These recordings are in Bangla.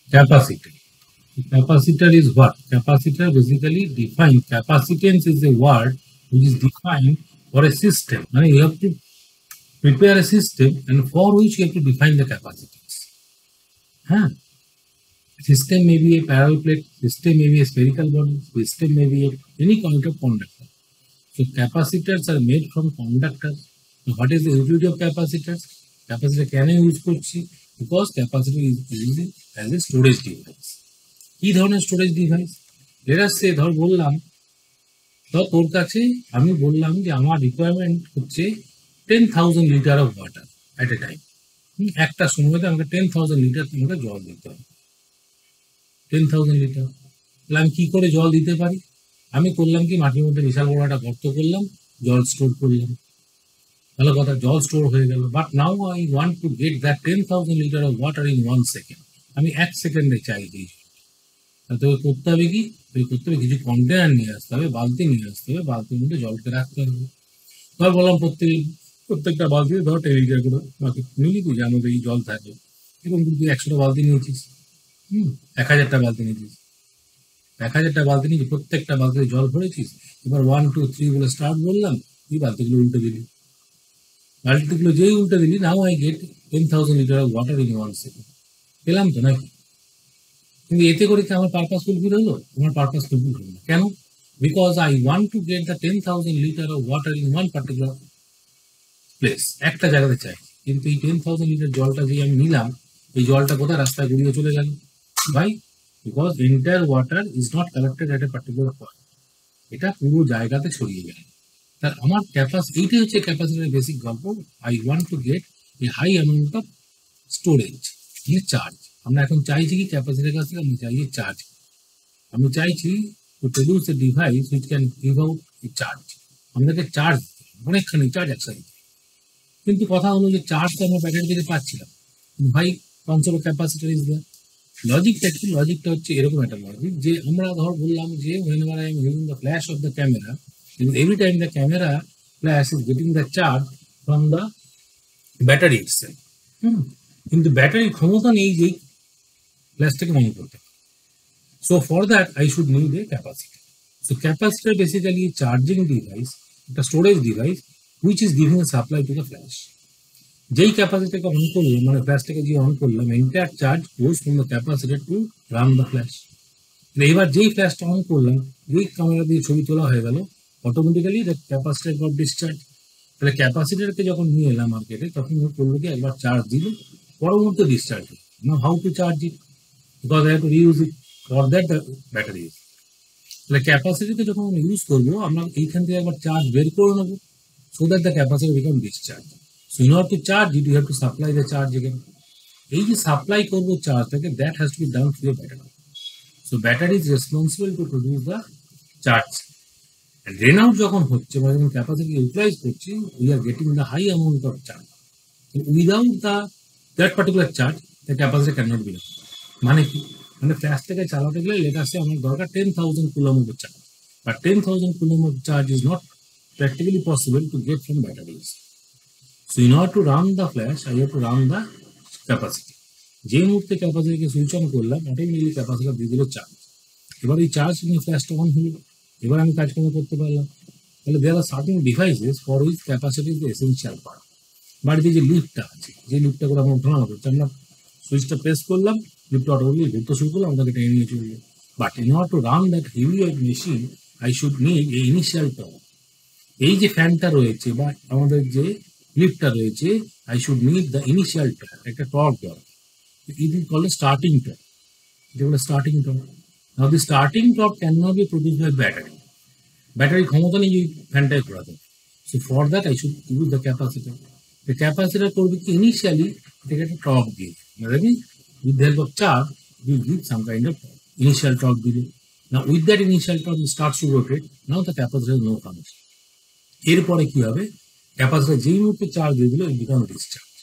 Capacitor. Capacitor is what? Capacitor basically define, capacitance is a word which is defined for a system. I mean, you have to prepare a system and for which you have to define the capacitance. Huh? System may be a parallel plate, system may be a spherical body, system may be any kind of conductor. So capacitors are made from conductors. Now, what is the utility of capacitors? Capacitor can you use করছি because capacitor is used as a storage device. কি ধরনের storage device? let us say ধর বললাম তো তোর কাছে আমি বললাম যে আমার রিকোয়ারমেন্ট হচ্ছে 10,000 litre of water at A time. একটা সময়তে আমাকে 10,000 লিটার তোমাকে জল দিতে হবে। 10,000 লিটার। তাহলে আমি কি করে জল দিতে পারি? আমি করলাম কি, মাটির মধ্যে বিশাল বড় একটা গর্ত করলাম, জল স্টোর করলাম। ভালো কথা, জল স্টোর হয়ে গেল। But now I want to get that 10,000 litre of water in 1 second. আমি 1 সেকেন্ডে চাই এই। তোকে করতে হবে কি, করতে হবে কিছু কন্টেনার নিয়ে আসতে হবে, বালতি নিয়ে আসতে হবে, বালতির মধ্যে জলকে রাখতে হবে। ধর বললাম প্রত্যেকটা বালতিতে ধর 10 লিটার করে বাকি নিলি তুই, যার মধ্যে এই জল থাকে। এবং তুই 100টা বালতি নিয়েছিস, 1000টা বালতি নিয়েছিস, 1000টা বালতি নিয়েছিস, প্রত্যেকটা বালতিতে জল ভরেছিস। এবার 1 2 3 বলে স্টার্ট বললাম, তুই বালতিগুলো উল্টে দিলি। বালতিগুলো যেই উল্টে দিলি, now I get 10,000 litre of water in 1 second. পেলাম তো নাকি? কিন্তু এতে করে কি আমার পারপাস ফুলফিল হলো? আমার পারপাস ফুলফিল হলো না। কেন? Because I want to get the 10,000 litre of water in one particular place, একটা জায়গাতে চাই। কিন্তু এই 10,000 লিটার জলটা যে আমি নিলাম, এই জলটা কোথায় রাস্তায় গড়িয়ে চলে গেল ভাই? Because entire water is not collected at a particular point, এটা পুরো জায়গাতে ছড়িয়ে গেল। তার আমার এইটাই হচ্ছে ক্যাপাসিটির বেসিক গল্প। I want to get a high amount of storage, charge. আমরা এখন চাইছি কি ক্যাপাসিটির কাছ থেকে? আমি চাইছি চার্জ। আমি চাইছি to produce a device which can give out A charge. আমাদেরকে চার্জ, অনেকখানি চার্জ একসাথে। কিন্তু কথা হলো যে চার্জ তো আমরা ব্যাটারি থেকে পাচ্ছিলাম, ভাই concept of capacitor is there. লজিকটা হচ্ছে এরকম একটা লজিক যে আমরা ধর বললাম যে whenever I am using the flash of the camera, every time the camera flash is getting the charge from the battery itself. কিন্তু ব্যাটারির ক্ষমতা নেই যে ফ্ল্যাশটাকে অন করতে। So for that I should need a capacitor. So capacitor basically a charging device, a storage device which is giving a supply to the flash. যেই ক্যাপাসিটরকে অন করলাম, মানে ফ্ল্যাশটাকে যে অন করলাম, entire charge goes from the capacitor to run the flash. এবার যেই ফ্ল্যাশটা অন করলাম, যেই ক্যামেরা দিয়ে ছবি তোলা হয়ে গেল, automatically the capacitor goat discharge. তাহলে ক্যাপাসিটরকে যখন নিয়ে এলাম মার্কেটে, তখন ও করলো কি, একবার চার্জ দিল, পরবর্তী ডিসচার্জ হলো। Now how to charge it? Because I have to reuse it for that the battery. তাহলে ক্যাপাসিটিতে যখন আমরা ইউজ করবো, আমরা এইখান থেকে একবার চার্জ বের করে নেবো, so that the capacitor become discharged. So in order to charge it, you have to supply the charge again. এই যে সাপ্লাই করবো চার্জটাকে, that has to be done through a battery. So battery is responsible to produce the charge. And drain out যখন হচ্ছে, বা যখন ক্যাপাসিটি ইউটিলাইজ করছি, we are getting the high amount of charge. So without that particular charge, the capacitor cannot be done. মানে কি? মানে ফ্ল্যাশটাকে চালাতে গেলে let us say আমার দরকার 10,000 coulomb of charge, but 10,000 coulomb of charge is not practically possible to get from batteries. So in order to run the flash, I have to run the capacity. যে মুহূর্তে ক্যাপাসিটিকে সুইচ অন করলাম, অটোমেটিক্যালি ক্যাপাসিটর দিয়ে দিল চার্জ। এবার এই চার্জ নিয়ে ফ্ল্যাশটা অন হলো, এবার আমি কাজকর্ম করতে পারলাম। তাহলে there are certain devices for which capacity is the essential part. বাড়িতে যে লিফটটা আছে, যে লিফটটা করে আমরা ওঠানো করছি, আমরা সুইচটা প্রেস করলাম, লিফটটা অটোমেটিক্যালি ঘুরতে শুরু করলাম, আমাদেরকে টেনে নিয়ে চললো। But in order to run that heavy weight machine, I should need a initial torque. এই যে ফ্যানটা রয়েছে বা আমাদের যে লিফটটা রয়েছে, I should need the initial torque, একটা টর্ক দরকার। It is called starting torque, যেগুলো starting torque. Now the starting torque can not be produce by battery. ব্যাটারির ক্ষমতা নেই এই ফ্যানটাই ঘোরাতে। So for that I should use the capacitor. The capacitor করবে কি, ইনিশিয়ালি এটাকে একটা টর্ক দিয়ে, মানে with the help of charge we give some kind of initial torque দিল। Now with that initial torque it starts to rotate. Now the capacitor has no function. এরপরে কি হবে, ক্যাপাসিটর যেই মুহূর্তে চার্জ দিয়ে দিল, it become discharge।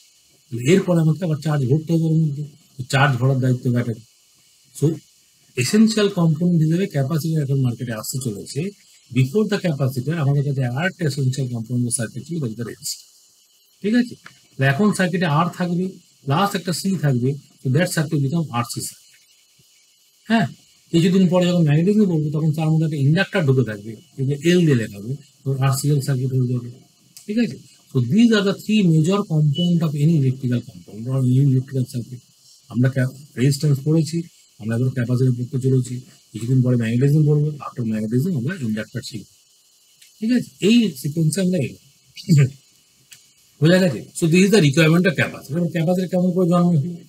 এরপরে আমাকে আবার চার্জ ভরতে হবে, ওর মধ্যে চার্জ ভরার দায়িত্ব ব্যাটারি। সো এসেনশিয়াল কম্পোনেন্ট হিসেবে ক্যাপাসিটর এখন মার্কেটে আসতে চলেছে। বিফোর দ্য ক্যাপাসিটর আমাদের কাছে আরেকটা এসেনশিয়াল কম্পোনেন্ট সার্কিট ছিল, দ্যাট ইজ দ্য রেজিস্টর। ঠিক আছে? এখন সার্কিটে আর থাকবে প্লাস একটা সি থাকবে, তো that circuit become RC circuit. হ্যাঁ, কিছুদিন পরে যখন ম্যাগনেটিজম বলবো তখন তার মধ্যে একটা ইন্ডাক্টর ঢুকে থাকবে, এই যে এল দিয়ে লেখাবে, তো আরসিএল সার্কিট হয়ে যাবে। ঠিক আছে, so these are the three major component of any electrical compound or any electrical circuit. আমরা রেজিস্ট্যান্স পড়েছি, আমরা এবার ক্যাপাসিটর পড়তে চলেছি, কিছুদিন পরে ম্যাগনেটিজম পড়বো, আফটার ম্যাগনেটিজম আমরা ইন্ডাক্টর শিখবো। ঠিক আছে, এই সিকোয়েন্সে আমরা এগোবো। বোঝা গেছে? So this is the requirement of capacitor. Capacitor কেমন করে জন্ম হলো?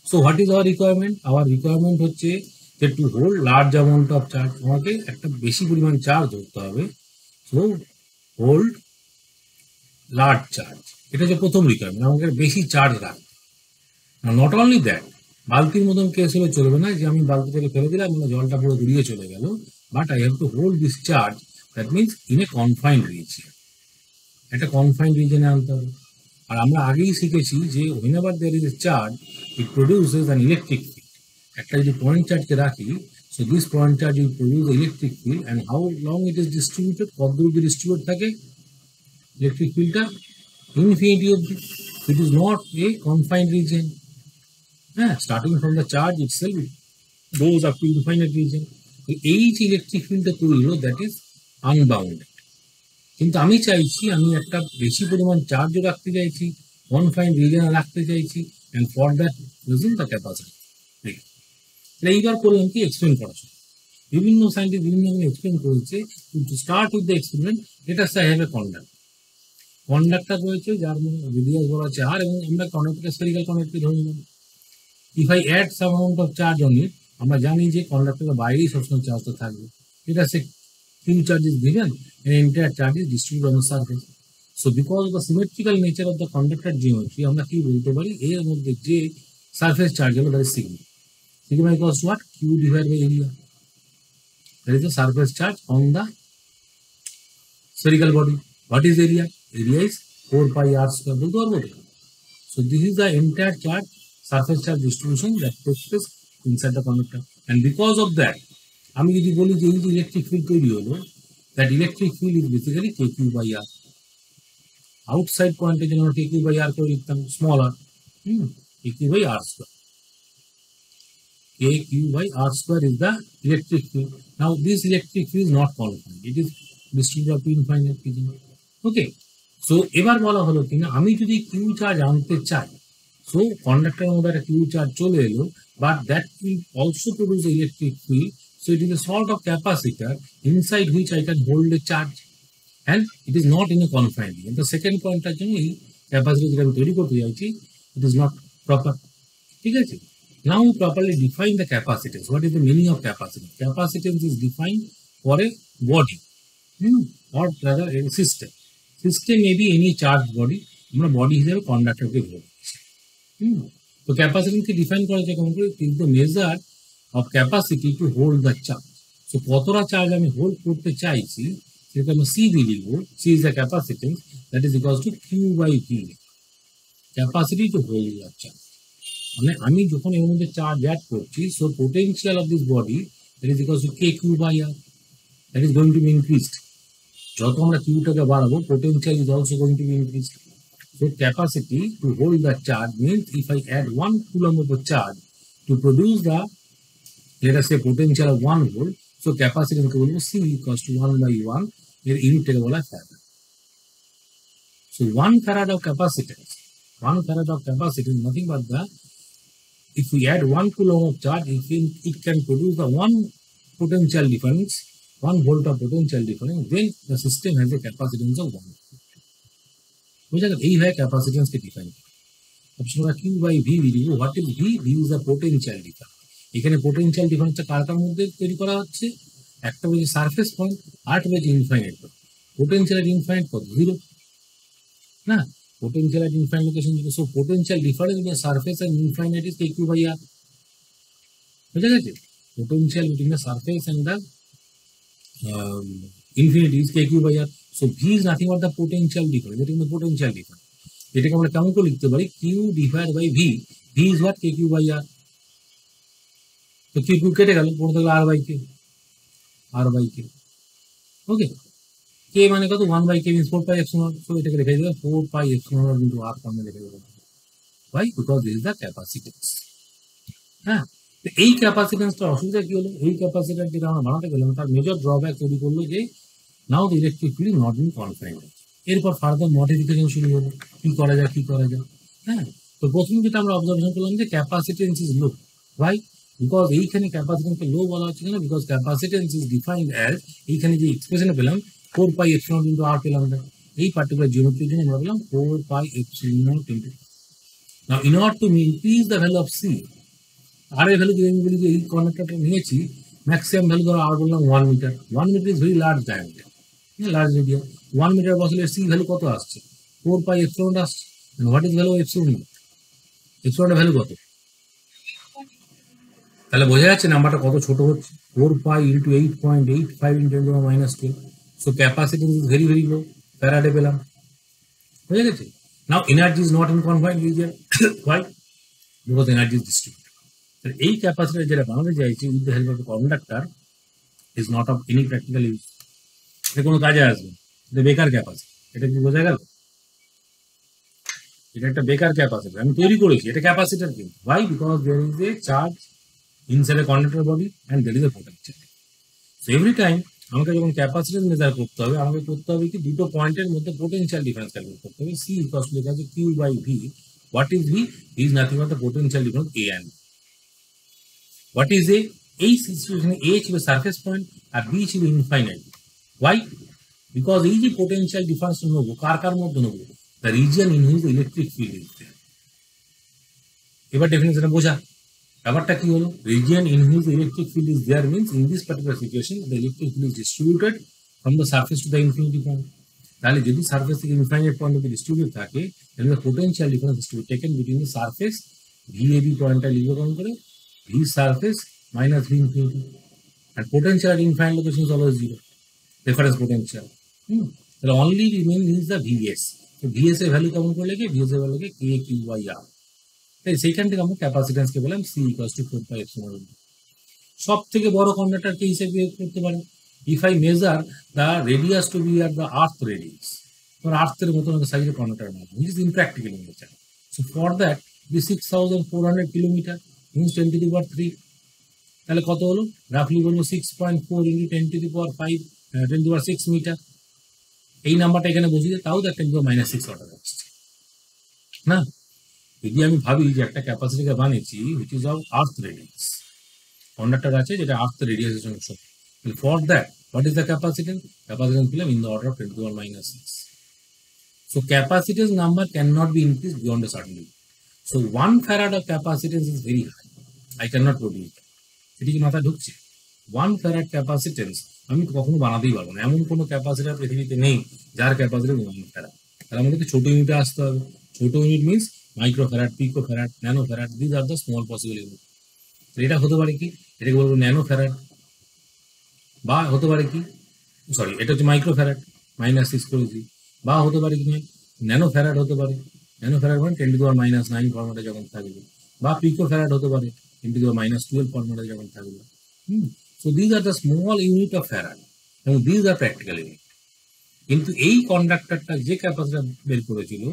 So what is our requirement? Our requirement হচ্ছে যে to hold large amount of charge, আমাকে একটা বেশি পরিমাণ চার্জ ধরতে হবে। সো হোল্ড লার্জ চার্জ, এটা হচ্ছে প্রথম রিকোয়ারমেন্ট, আমাকে বেশি চার্জ রাখবে। নট অনলি দ্যাট, বালতির মতন কেস হলে চলবে না যে আমি বালতি থেকে ফেলে দিলাম মানে জলটা পুরো গড়িয়ে চলে গেল, but I have to hold this charge, that means in a confined region, একটা কনফাইন্ড রিজিয়নে আনতে হবে। আর আমরা আগেই শিখেছি যে whenever there is a charge it produces an electric field, একটা যদি পয়েন্ট চার্জকে রাখি, so this point charge will produce electric field, and how long it is distributed, কত দূর ডিস্ট্রিবিউট থাকে ইলেকট্রিক ফিল্ডটা, infinity অবধি, it is not a confined region। হ্যাঁ, starting from the charge itself goes up to infinite region। এই যে ইলেকট্রিক ফিল্ডটা তৈরি হলো দ্যাট ইজ আনবাউন্ডেড, কিন্তু আমি চাইছি আমি একটা বেশি পরিমাণ চার্জও রাখতে চাইছি, কনফাইন্ড রিজনে রাখতে চাইছি, and for that reason the capacity. এইবার করলাম কি এক্সপ্লেন করার জন্য, বিভিন্ন সাইন্টিস্ট বিভিন্ন এক্সপ্লেন করেছে। To start with the experiment, এটা আই হ্যাভ এ কন্ডাক্টর রয়েছে যার রেডিয়াস বলা আছে আর, এবং আমরা কন্ডাক্টরকে স্ফেরিক্যাল কন্ডাক্টর ধরে নিলাম। If I add some amount of charge on it, আমরা জানি যে কন্ডাক্টরের বাইরেই সবসময় চার্জটা থাকবে, এটা সে Q charge is given and entire charge is distributed on the surface. So because of the symmetrical nature of the conductor geometry, আমরা কি বলতে পারি এর মধ্যে যে সারফেস চার্জ হলো that is sigma. Sigma equals to what? Q divide by area, that is the surface charge on the spherical body. What is area? Area is 4 pi r square, বলতে পারবো তো? So this is the entire charge, surface charge distribution that takes place inside the conductor, and because of that আমি যদি বলি যে এই যে ইলেকট্রিক ফিল্ড তৈরি হলো, that electric field is basically K Q by R. Outside পয়েন্টের জন্য কে কিউ বাই আর করে লিখতাম small R, K Q by R square, K Q by R square is the electric field. Now this electric field is not confined, it is distributed to infinite region. Okay, so এবার বলা হলো কিনা আমি যদি কিউ চার্জ আনতে চাই, সো কন্ডাক্টরের মধ্যে একটা কিউ চার্জ চলে এলো, but that will also produce electric field. So it is a sort of capacitor inside which I can hold a charge, and it is not in a confined region. The second point is এই ক্যাপাসিটর যেটা আমি তৈরি করতে চাইছি, it is not proper। ঠিক আছে, now we properly define the capacitance. What is the meaning of capacitance? Capacitance is defined for a body, or rather a system. System may be any charged body, আমরা বডি হিসেবে কন্ডাক্টরকে ধরে নিচ্ছি। তো ক্যাপাসিট্যান্সকে ডিফাইন করা যায় কেমন করে? Is the measure of capacity to hold the charge. So কতটা চার্জ আমি হোল্ড করতে চাইছি সেটা আমি সি দিয়ে লিখব। C is the capacitance, that is equals to Q by V, capacity to hold the charge. মানে আমি যখন এর মধ্যে চার্জ অ্যাড করছি, so potential of this body that is equals to K Q by R, that is going to be increased. যত আমরা কিউটাকে বাড়াবো, potential is also going to be increased. So capacity to hold the charge means if I add 1 coulomb of the charge to produce the, let us say, potential of 1 volt, so capacitance को बोलूँ C equals to 1 by 1, मेरे unit का बोला farad। So 1 farad of capacitance, 1 farad of capacitance, nothing but the, if we add 1 coulomb of charge, it can produce the 1 potential difference, 1 volt of potential difference, then the system has a capacitance of 1 volt। বুঝা গেল? এই হয় ক্যাপাসিটেন্সকে ডিফাইন করা। অপশন আমরা কিউ বাই ভি লিখব। What is V? V is the potential difference. এখানে পোটেনশিয়াল ডিফারেন্সটা কার মধ্যে তৈরি করা হচ্ছে? একটা হচ্ছে সারফেস পয়েন্ট, আরেকটা হচ্ছে infinite point. Potential at infinite কত? 0 না, potential at infinite location 0। So potential difference between surface and infinite is K Q by R. বুঝা গেছে? Potential between the surface and the infinity is k q by r. So v is nothing but the potential difference. That is the potential difference. এটাকে আমরা কেমন করে লিখতে পারি? q divided by v. v is what? k q by r. তো q কেটে গেল, পড়ে থাকলো r by k, r by k। ওকে, কে মানে কত 1 by K means 4 pi epsilon naught, so এটাকে লিখে দিলাম 4 pi epsilon naught into R ফর্মে লিখে দিলাম। Why? Because this is the capacitance. হ্যাঁ, তো এই ক্যাপাসিটেন্সটা অসুবিধা কি হলো, এই ক্যাপাসিটার যেটা আমরা বানাতে গেলাম তার মেজর ড্রব্যাক তৈরি করলো যে now the electric field not been confined. এরপর ফার্দার মডিফিকেশন শুরু হলো, কি করা যায় কি করা যায়। হ্যাঁ, তো প্রথমে যেটা আমরা অবজারভেশন করলাম যে ক্যাপাসিটেন্স ইজ লো। ভাই, বিকজ এইখানে ক্যাপাসিটেন্সকে লো বলা হচ্ছে কেন, because capacitance is defined as, এইখানে যে এক্সপ্রেশনে পেলাম 4 পাই এপসিলন ইনটু আর পেলাম, এই পার্টিকুলার জিওমেট্রির জন্য আমরা পেলাম 4 pi epsilon naught into. Now, in order to increase the value of C, R এর ভ্যালু যদি আমি বলি যে এই কন্ডাক্টরটা নিয়েছি ম্যাক্সিমাম ভ্যালু ধরো আর বললাম 1 meter, 1 meter is very large diameter, large radius. 1 meter বসলে সি ভ্যালু কত আসছে, 4 পাই এপসিলন আসছে। What is value of epsilon? এপসিলনের ভ্যালু কত? তাহলে বোঝা যাচ্ছে নাম্বারটা কত ছোট হচ্ছে, 4 pi into 8.85 into -2। So capacity is very very low, ফ্যারাডে পেলাম, বুঝে গেছে। Now energy is not in confined region. Why? Because energy is distributed. এই ক্যাপাসিটর যেটা বানাতে চাইছি with the help of conductor is not of any practical use, এটা কোনো কাজে আসবে, এটা বেকার ক্যাপাসিটর। এটা কি বোঝা গেল? এটা একটা বেকার ক্যাপাসিটর আমি তৈরি করেছি, এটা ক্যাপাসিটর কিন্তু। Why? Because there is a charge inside a conductor body and there is a potential. So every time আমাকে যখন ক্যাপাসিট্যান্স মেজার করতে হবে, আমাকে করতে হবে কি দুটো পয়েন্টের মধ্যে পোটেনশিয়াল ডিফারেন্স ক্যালকুলেট করতে হবে। সি ইকুয়ালস টু লেখা আছে Q by V. What is V? Is nothing but the potential difference A and what is A? এই সিচুয়েশনে এ ছিল সারফেস পয়েন্ট আর বি ছিল ইনফাইনাইট। ওয়াই? বিকজ এই যে পোটেনশিয়াল ডিফারেন্স নেবো কার কার মধ্যে নেবো, the region in which electric field is there. এবার ডেফিনেশনে বোঝা ব্যাপারটা কি হলো, region in which electric field is there means in this particular situation the electric field is distributed from the surface to the infinity point. তাহলে যদি সারফেস থেকে ইনফাইনাইট পয়েন্ট অব্দি ডিস্ট্রিবিউট থাকে তাহলে the potential difference is to be taken between the surface V A B পয়েন্টটা লিখবো কেমন করে, V surface minus V infinity, and potential at infinite location is always zero, reference potential. তাহলে only remain is the Vs. তো Vs এর ভ্যালু কেমন করে লিখে, Vs এর ভ্যালু লিখে K Q by R। তাই সেইখান থেকে আমরা ক্যাপাসিট্যান্স কে বললাম C equals to 4 pi epsilon naught। সব থেকে বড় কন্ডাক্টর কে হিসেবে করতে পারি, if I measure the radius to be at the earth radius, or earth এর মতন একটা সাইজের কন্ডাক্টর বানাবো, which is impractical in nature. So for that the 6400 kilometre means 10 to the power 3। তাহলে কত হলো, রাফলি বলবো 6.4 into 10 to the power 5 10 to the power 6 metre. এই নাম্বারটা এখানে বসিয়ে তাও তো 10 to the power -6 অর্ডার আসছে না। যদি আমি ভাবি যে একটা ক্যাপাসিটিকে বানিয়েছি which is of earth radius, conductor আছে যেটা আর্থ রেডিয়াসের সঙ্গে সমান, for that what is the capacitance? Capacitance পেলাম in the order of 10 to the power -6। So capacitance number can not be increase beyond a certain limit. So 1 farad of capacitance is very high, I cannot produce that। এটি কি মাথায় ঢুকছে? 1 ফ্যারাড ক্যাপাসিটেন্স আমি কখনো বানাতেই পারবো না, এমন কোনো ক্যাপাসিটার পৃথিবীতে নেই যার ক্যাপাসিটেন্স 1 ফ্যারাড। তাহলে আমাদেরকে ছোট ইউনিটে আসতে হবে। ছোট unit means micro farad, pico farad, nano farad, these are the small possible unit. এটা হতে পারে কি, এটাকে বলবো ন্যানো ফ্যারাড, বা হতে পারে কি, সরি এটা হচ্ছে মাইক্রো ফ্যারাড -6 করেছি, বা হতে পারে কি ন্যানো ফ্যারাড হতে পারে, ন্যানো ফ্যারাড মানে 10 to the power -9 ফর্মেটে যখন থাকবে, বা পিকো ফ্যারাড হতে পারে 10 to the power -12 ফর্মেটে যখন থাকবে। So these are the small unit of farad এবং these are practical unit। কিন্তু এই কন্ডাক্টরটা যে ক্যাপাসিটর বের করেছিল,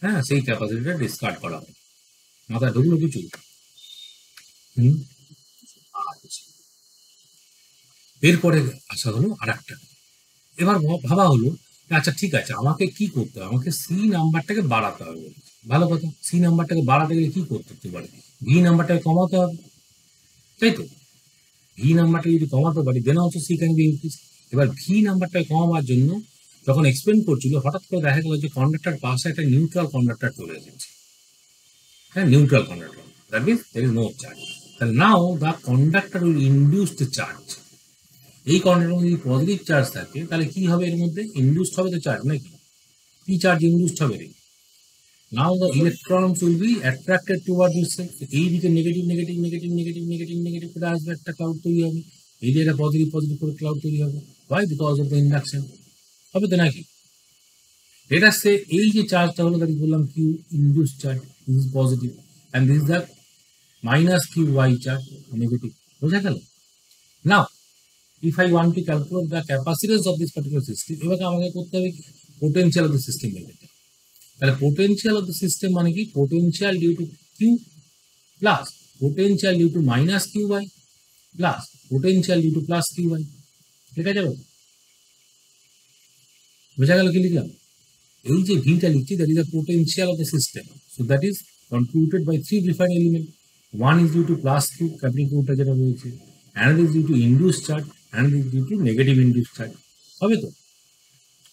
হ্যাঁ সেই ক্যাপাসিটরটা ডিসকার্ড করা হয়। মাথায় ঢুকলো কিছু? এরপরে আসা হলো আর একটা, এবার ভাবা হলো আচ্ছা ঠিক আছে আমাকে কি করতে হবে, আমাকে সি নাম্বারটাকে বাড়াতে হবে। ভালো কথা, সি নাম্বারটাকে বাড়াতে গেলে কি করতে পারে, ভি নাম্বারটাকে কমাতে হবে, তাই তো। ভি নাম্বারটা যদি কমাতে পারি then also C can be increase. এবার ভি নাম্বারটাকে কমাবার জন্য যখন এক্সপ্লেন করছিল হঠাৎ করে দেখা গেল যে কন্ডাক্টর পাশে একটা নিউট্রাল কন্ডাক্টর চলে এসেছে। হ্যাঁ, neutral conductor, that means there is no charge. তাহলে now the conductor will induce the charge. এই কন্ডাক্টর যদি পজিটিভ চার্জ থাকে তাহলে কি হবে, এর মধ্যে ইনডিউসড হবে তো চার্জ নাকি, কি চার্জ ইনডিউসড হবে রে। Now the electrons will be attracted towards itself. এই দিকে negative negative negative negative negative negative করে আসবে, একটা ক্লাউড তৈরি হবে। এই দিকে পজিটিভ পজিটিভ করে ক্লাউড তৈরি হবে। Why? Because of the induction। হবে তো নাকি? এটা সে এই যে চার্জটা হলো তাকে বললাম Q induce charge, this is positive and this is the -q y charge negative. বোঝা গেল? নাও if I want to calculate the capacitance of this particular system, এবার আমাকে করতে হবে কি potential of the system বের করতে হবে। তাহলে potential of the system মানে কি potential due to q plus potential due to minus qy plus potential due to plus qy, লেখা যাবে? বোঝা গেল কি লিখলাম? এই যে ভিটা লিখছি that is the potential of the system, so that is contributed by three different elements. One is due to plus q, capital Q টা যেটা রয়েছে, another is due to induced charge, another is due to negative induced charge। হবে তো?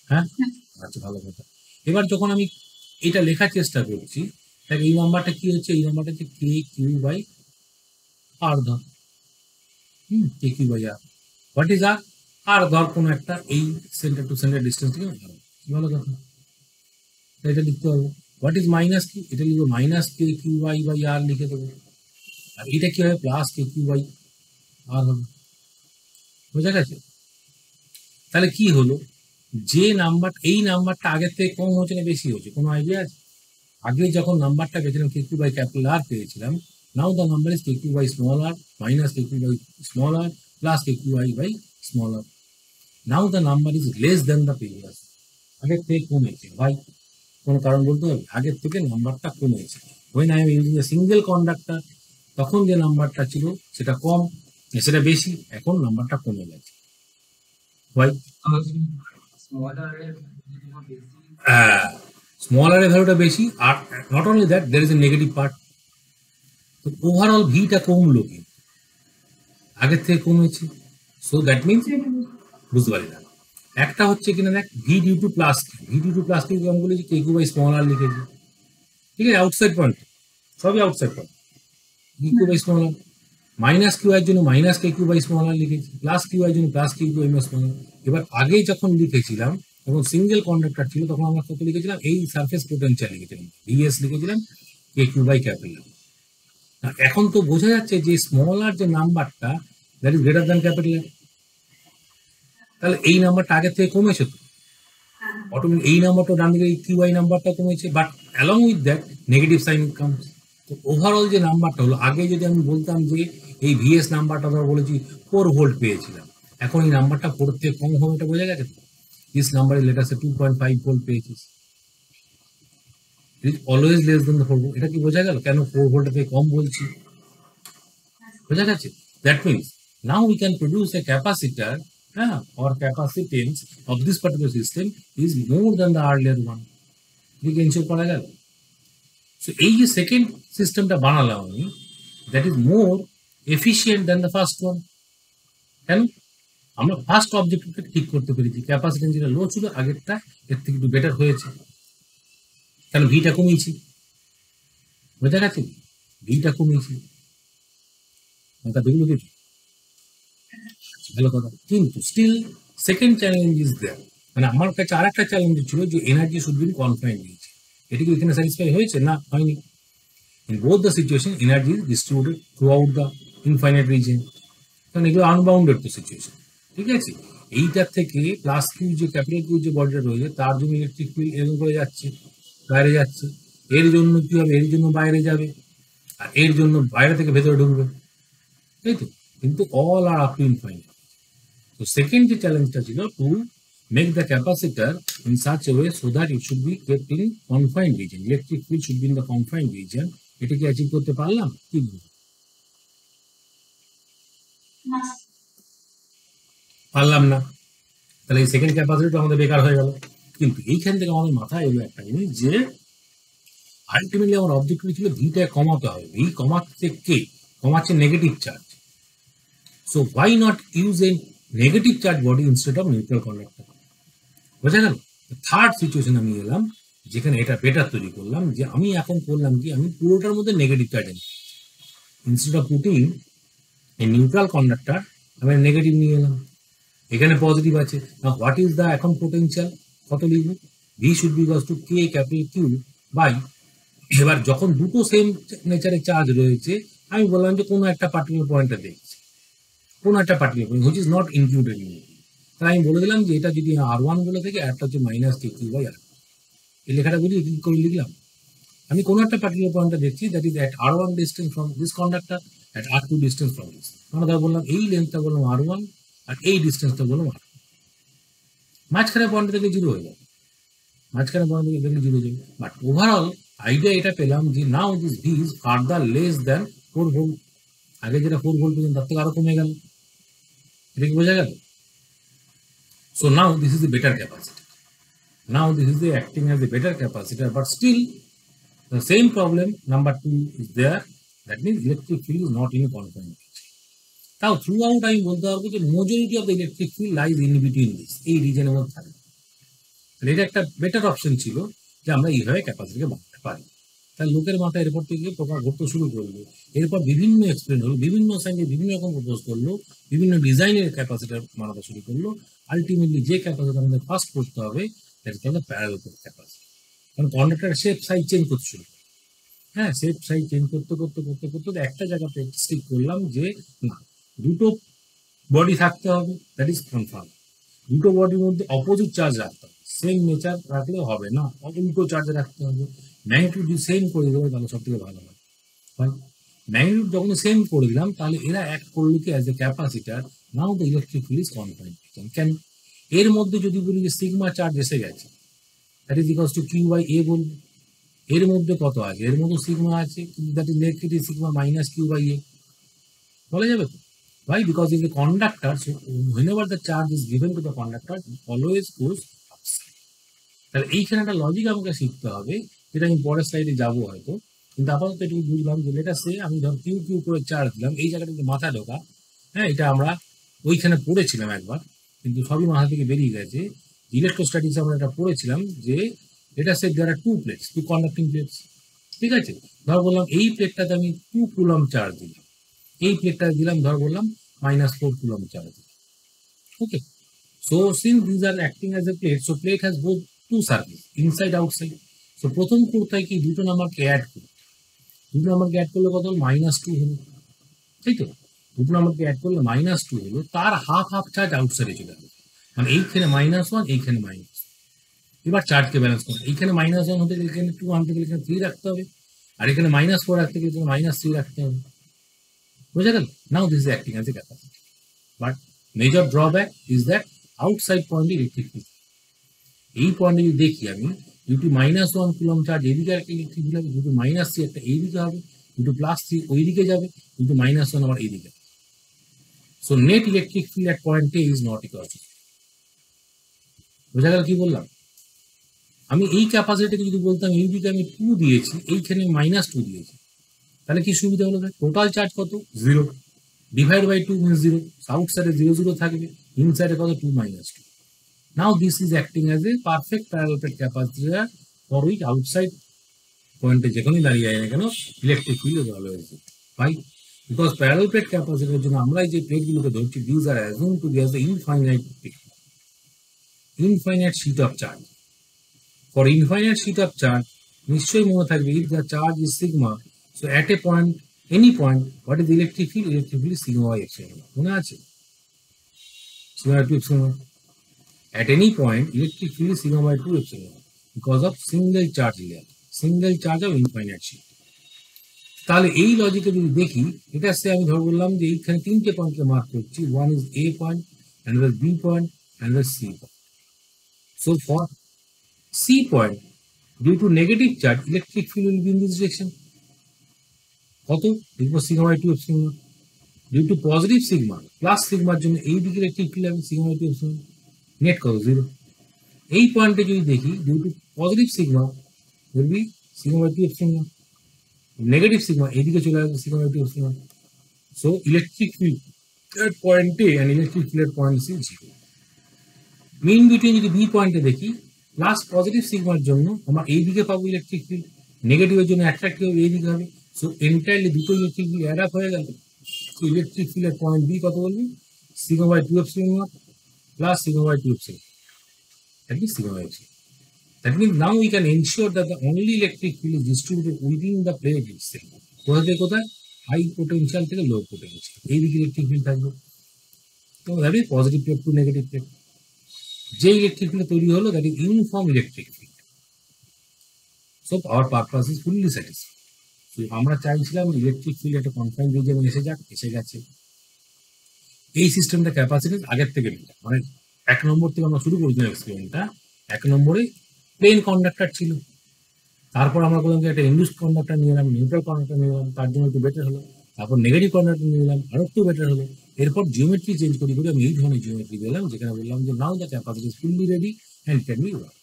হ্যাঁ, আচ্ছা ভালো কথা। এবার যখন আমি এটা লেখার চেষ্টা করছি, তাহলে এই নাম্বারটা কি হচ্ছে? এই নাম্বারটা হচ্ছে কে কিউ বাই আর ধর, K Q by R. What is R? R ধর কোনো একটা এই সেন্টার টু সেন্টার ডিস্টেন্স থেকে ভালো কথা, এটা লিখতে হবে। হোয়াট ইজ মাইনাস কি? এটা লিখবো minus K Q bye bye আর লিখে দেবো। আর এটা কি হবে? প্লাস কে কিউ বাই আর হবে। বোঝা গেছে? তাহলে কি হলো, যে নাম্বার এই নাম্বারটা আগের থেকে কম হচ্ছে না বেশি হচ্ছে, কোনো আইডিয়া আছে? আগে যখন নাম্বারটা পেয়েছিলাম K Q by capital R পেয়েছিলাম, now the number is K Q by small R minus K Q by small R plus K Q by small R. Now the number is less than the previous, আগের থেকে কমেছে ভাই, কোনো কারণ বলতে হবে? আগের থেকে নাম্বারটা কমেছে। ওই না ইউজিং এ সিঙ্গেল কন্ডাক্টর, তখন যে নাম্বারটা ছিল সেটা কম, সেটা বেশি, এখন নাম্বারটা কমে গেছে। স্মল আর এর ভ্যালুটা বেশি, are not only that there is a negative part. তো ওভারঅল ভিটা কমলো, কিন্তু আগের থেকে কমেছে। সো দ্যাট মিনস, বুঝতে পারি না, একটা হচ্ছে কিনা দেখ ভি ডিউ টু প্লাস কি, ভি ডিউ টু প্লাস কি আমি বলেছি K Q by small R লিখেছি, ঠিক আছে? আউটসাইড পয়েন্ট, সবই outside point. K Q by small R, minus Q এর জন্য minus K Q by small R লিখেছি, প্লাস কিউ এর জন্য plus Q by small R. এবার আগে যখন লিখেছিলাম যখন সিঙ্গেল কন্ডাক্টর ছিল, তখন আমরা কত লিখেছিলাম? এই সারফেস পোটেনশিয়াল লিখেছিলাম, ভিএস লিখেছিলাম কে কিউ বাই ক্যাপিটাল। এখন তো বোঝা যাচ্ছে যে স্মল আর যে নাম্বারটা that is greater than capital R, তাহলে এই নাম্বারটা আগের থেকে কমেছে তো অটোমেটিক, এই নাম্বারটা ডান দিকে এই কিউ আই নাম্বারটা কমেছে, but along with that negative sign comes. তো ওভারঅল যে নাম্বারটা হলো, আগে যদি আমি বলতাম যে এই ভিএস নাম্বারটা ধর বলেছি 4 ভোল্ট পেয়েছিলাম, এখন এই নাম্বারটা 4 থেকে কম হবে, এটা বোঝা গেছে তো? This number is later say 2.5 volt পেয়েছিস, it is always less than the 4 volt. এটা কি বোঝা গেল কেন 4 ভোল্ট থেকে কম বলছি? বোঝা গেছে? That means now we can produce A capacitor, হ্যাঁ, or capacitance of this particular system is more than the earlier one. এদিকে এনশিওর করা গেল। সো এই যে সেকেন্ড সিস্টেমটা বানালাম আমি, that is more efficient than the first one. কেন? আমরা ফার্স্ট অবজেক্টিভটা ঠিক করতে পেরেছি, ক্যাপাসিটেন্স যেটা লো ছিল আগেরটা এর থেকে একটু বেটার হয়েছে, কারণ ভিটা কমিয়েছি। বোঝা গেছে? ভিটা কমিয়েছি, কথা দেখলো কিছু ভালো কথা। কিন্তু still second challenge is there, মানে আমার কাছে আর একটা চ্যালেঞ্জ ছিল যে এনার্জি শুড বি কনফাইন্ড দিয়েছে, এটা কি এখানে স্যাটিসফাই হয়েছে? না, হয়নি। In both the situation energy is distributed through out the infinite reason, কারণ এগুলো আনবাউন্ডেড তো সিচুয়েশন, ঠিক আছে? এইটার থেকে প্লাস কিউ যে ক্যাপিটাল কিউ যে বডিটা রয়েছে তার জন্য ইলেকট্রিক ফিল্ড এরকম করে যাচ্ছে, বাইরে যাচ্ছে, এর জন্য কি হবে? এর জন্য বাইরে যাবে, আর এর জন্য বাইরে থেকে ভেতরে ঢুকবে, তাই তো? কিন্তু all are up to infinite. So second the challenge ছিল to make the capacitor in such a way so that it should be kept in confined region. Electric field should be in the confined region. এটা কি অ্যাচিভ করতে পারলাম? কি পারলাম না, তাহলে এই সেকেন্ড ক্যাপাসিটিটা আমাদের বেকার হয়ে গেল। কিন্তু এইখান থেকে আমাদের মাথায় এলো একটা জিনিস যে আলটিমেটলি আমার অবজেক্টিভ ছিল ভিটা কমাতে হবে, ভি কমাচ্ছে কে? কমাচ্ছে negative charge. So why not use a negative charge body instead of neutral conductor? বোঝা গেল? থার্ড সিচুয়েশন আমি এলাম যেখানে এটা বেটার তৈরি করলাম, যে আমি এখন করলাম কি, আমি পুরোটার মধ্যে নেগেটিভ চার্জ আনি, instead of putting a neutral conductor আমি নেগেটিভ নিয়ে এলাম, এখানে পজিটিভ আছে। হোয়াট ইজ দ্য এখন পোটেনশিয়াল? কত লিখবো? V should be equals to K capital Q by, এবার যখন দুটো সেম নেচারের চার্জ রয়েছে আমি বললাম যে কোনো একটা পার্টিকুলার পয়েন্টে দেখছি, কোনো একটা particular point which is not included in, তাই আমি বলে দিলাম যে এটা যদি R1 বলে থেকে একটা হচ্ছে মাইনাস কে কিউ বাই আর। এই লেখাটা বুঝি কি করে লিখলাম? আমি কোনো একটা পার্টিকুলার পয়েন্টে দেখছি that is at R1 distance from this conductor, at R2 distance from this. আমরা ধর বললাম এই লেন্থটা বললাম R1, আর এই ডিস্টেন্সটা বলো মাঝখানে পয়েন্ট থেকে জিরো হয়ে যাবে, মাঝখানে পয়েন্ট থেকে জিরো যাবে। বাট ওভারঅল আইডিয়া এটা পেলাম যে now this V is further less than 4 volt. আগে যেটা 4 ভোল্ট পেতাম তার থেকে আরো কমে গেল, এটা কি বোঝা গেল? So now this is a better capacity, now this is the acting as a better capacitor, but still the same problem number 2 is there, that means electric field is not in a confined region. Now throughout আমি বলতে পারবো যে majority of the electric field lies in between this, এই রিজনের মধ্যে থাকে। তাহলে এটা একটা বেটার অপশন ছিল যে আমরা এইভাবে ক্যাপাসিটিকে বানাতে পারি। তাহলে লোকের মাথায় এরপর থেকে প্রকার ঘটতে শুরু করলো, এরপর বিভিন্ন এক্সপ্লেন হলো, বিভিন্ন সাইন্সে বিভিন্ন রকম প্রপোজ করলো, বিভিন্ন ডিজাইনের ক্যাপাসিটার বানাতে শুরু করলো। আলটিমেটলি যে ক্যাপাসিটার আমাদের ফার্স্ট করতে হবে সেটা হলো প্যারালাল ক্যাপাসিটর। কারণ কন্ডাক্টর শেপ সাইজ চেঞ্জ করতে শুরু করে, হ্যাঁ শেপ সাইজ চেঞ্জ করতে করতে করতে করতে একটা জায়গাতে স্টিক করলাম যে না, দুটো বডি থাকতে হবে, দ্যাট ইজ কনফার্ম। দুটো বডির মধ্যে অপোজিট চার্জ রাখতে হবে, সেম নেচার রাখলে হবে না, উল্টো চার্জ রাখতে হবে। ম্যাগনিটিউড যদি সেম করে দেবো তাহলে সব থেকে ভালো হয়। ম্যাগনিটিউড যখন সেম করে দিলাম তাহলে এরা অ্যাক্ট করলো কি as a capacitor. Now the electric field is confined. কেন? এর মধ্যে যদি বলি যে সিগমা চার্জ এসে গেছে, that is equals to Q by A বলবো। এর মধ্যে কত আছে? এর মধ্যে সিগমা আছে, that is negative sigma minus Q by A, বলা যাবে তো? Why? Because in the conductor, so whenever the charge is given to the conductor, it always goes upside. তাহলে এইখানে একটা লজিক আমাকে শিখতে হবে, যেটা আমি পরের স্লাইডে যাবো হয়তো, কিন্তু আপাতত একটু বুঝলাম যে লেটার সে আমি ধর কিউ কিউ করে চার্জ দিলাম, এই জায়গাটা কিন্তু মাথা ঢোকা, হ্যাঁ এটা আমরা ওইখানে পড়েছিলাম একবার, কিন্তু সবই মাথা থেকে বেরিয়ে গেছে। ইলেকট্রোস্ট্যাটিক্স আমরা এটা পড়েছিলাম যে এটা say there are two plates, two conducting plates, ঠিক আছে? ধর বললাম এই প্লেটটাতে আমি 2 কুলম চার্জ দিলাম, এই প্লেটটা দিলাম ধর বললাম -4 coulomb charge. Okay, so since this are acting as a plate, so plate has both two surface, inside outside. So প্রথম করতে হয় কি, দুটো নাম্বারকে অ্যাড করি, দুটো নাম্বারকে অ্যাড করলে কত হলো? -2 হলো, তাই তো? দুটো নাম্বারকে অ্যাড করলে -2 হলো, তার হাফ হাফ চার্জ আউটসাইডে চলে যাবে, মানে এইখানে -1 এইখানে -1। এবার চার্জকে ব্যালেন্স করো, এইখানে -1 হতে গেলে এখানে 2 আনতে গেলে এখানে 3 রাখতে হবে, আর এখানে -4 রাখতে গেলে -3 রাখতে হবে, বোঝা গেল? Now this is acting as a capacity, but major drawback is that outside পয়েন্টে ইলেকট্রিক ফিল্ড। এই পয়েন্টে যদি দেখি আমি, দুটো -1 কুলম চার্জ এদিকে একটা ইলেকট্রিক ফিল্ড হবে, দুটো -3 একটা এইদিকে হবে, দুটো +3 ওইদিকে যাবে, দুটো -1 আবার এইদিকে। So net electric field at point A is not equal to, বোঝা গেল কি বললাম? আমি এই ক্যাপাসিটিকে যদি বলতাম এইদিকে আমি 2 দিয়েছি, এইখানে -2 দিয়েছি, তাহলে কি সুবিধা হলো? টোটাল চার্জ কত? 0, ডিভাইড বাই 2 মিনস 0, আউটসাইডে 0 0 থাকবে, ইনসাইডে কত? 2 -2। Now this is acting as a perfect parallel plate capacitor for which outside পয়েন্টে যেখানেই দাঁড়িয়ে যায় না কেন ইলেকট্রিক ফিল্ড ভালো হয়েছে। ভাই, বিকজ প্যারালাল প্লেট ক্যাপাসিটরের জন্য আমরা যে প্লেটগুলোকে ধরছি, this are assume to be as the infinite sheet of charge. For infinite sheet of charge নিশ্চয়ই মনে থাকবে, if the charge is sigma, so at a point, any point, what is electric field? Electric field sigma by epsilon, মনে আছে? সিগমা বাই 2 এপসিলন। At any point, electric field is sigma by 2 epsilon because of single charge layer, single charge of infinite sheet. তাহলে এই লজিকে যদি দেখি, এটা সে আমি ধর বললাম যে এইখানে তিনটে পয়েন্টকে মার্ক করছি, one is A point, another B point, another C point. So for C point, due to negative charge, electric field will be in this direction, কত? দেখবো sigma by 2 epsilon। Due to positive sigma, plus সিগমার জন্য এই দিকে ইলেকট্রিক ফিল্ড হবে সিগমা বাই 2 epsilon, নেট কত? 0। এই পয়েন্টে যদি দেখি, due to positive sigma will be sigma by 2 epsilon, negative sigma এইদিকে চলে আসবে sigma by 2 epsilon। So electric field at point A and electric field at point C 0। Mean between যদি বি পয়েন্টে দেখি, প্লাস পজিটিভ সিগমার জন্য আমরা এইদিকে পাবো ইলেকট্রিক ফিল্ড, নেগেটিভের জন্য অ্যাট্রাক্টিভ এইদিকে হবে। সো এন্টায়ারলি দুটো ইলেকট্রিক ফিল্ড অ্যাড আপ হয়ে গেল। So electric field at point B কত বলবি? Sigma by 2 epsilon naught plus sigma by 2 epsilon, that is sigma by epsilon. That means now we can ensure that the only electric field is distributed within the plate itself. কোথা থেকে কোথায়? হাই পোটেনশিয়াল থেকে লো পোটেনশিয়াল, এইদিকে ইলেকট্রিক ফিল্ড থাকবে। তো that is positive plate to negative plate. যে ইলেকট্রিক ফিল্ড তৈরি হলো, that is uniform electric field. So our purpose is fully satisfied. তো আমরা চাইছিলাম ইলেকট্রিক ফিল্ড একটা কনফাইন্ড রিজিয়নে এসে যাক, এসে গেছে। এই সিস্টেমটা ক্যাপাসিটেন্স আগের থেকে নিলাম, মানে 1 নম্বর থেকে আমরা শুরু করেছিলাম এক্সপেরিমেন্টটা। 1 নম্বরে প্লেন কন্ডাক্টর ছিল, তারপর আমরা বললাম যে একটা ইন্ডিউস কন্ডাক্টর নিয়ে এলাম, নিউট্রাল কন্ডাক্টর নিয়ে এলাম, তার জন্য একটু বেটার হলো। তারপর নেগেটিভ কন্ডাক্টর নিয়ে এলাম, আরো একটু বেটার হলো। এরপর জিওমেট্রি চেঞ্জ করি করে আমি এই ধরনের জিওমেট্রি দিলাম, যেখানে বললাম যে now the capacity is fully ready and can be work.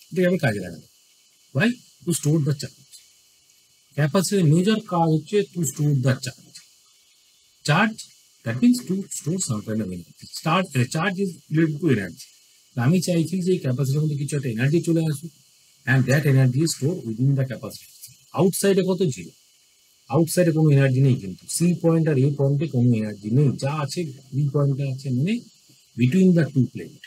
এটা আমি কাজে লাগাবো। Why? To store the charge. Capacitor major কাজ হচ্ছে to store the charge. Charge, that means to store some kind of energy. Charge is related to energy. আমি চাইছি যে ক্যাপাসিটরের মধ্যে কিছু একটা এনার্জি চলে আসুক, and that energy is stored within the capacitor. আউটসাইডে কত জিরো, আউটসাইডে কোনো এনার্জি নেই, কিন্তু সি পয়েন্ট আর এ পয়েন্টে কোনো এনার্জি নেই, যা আছে বি পয়েন্টে আছে, মানে বিটুইন দ্য টু প্লেট।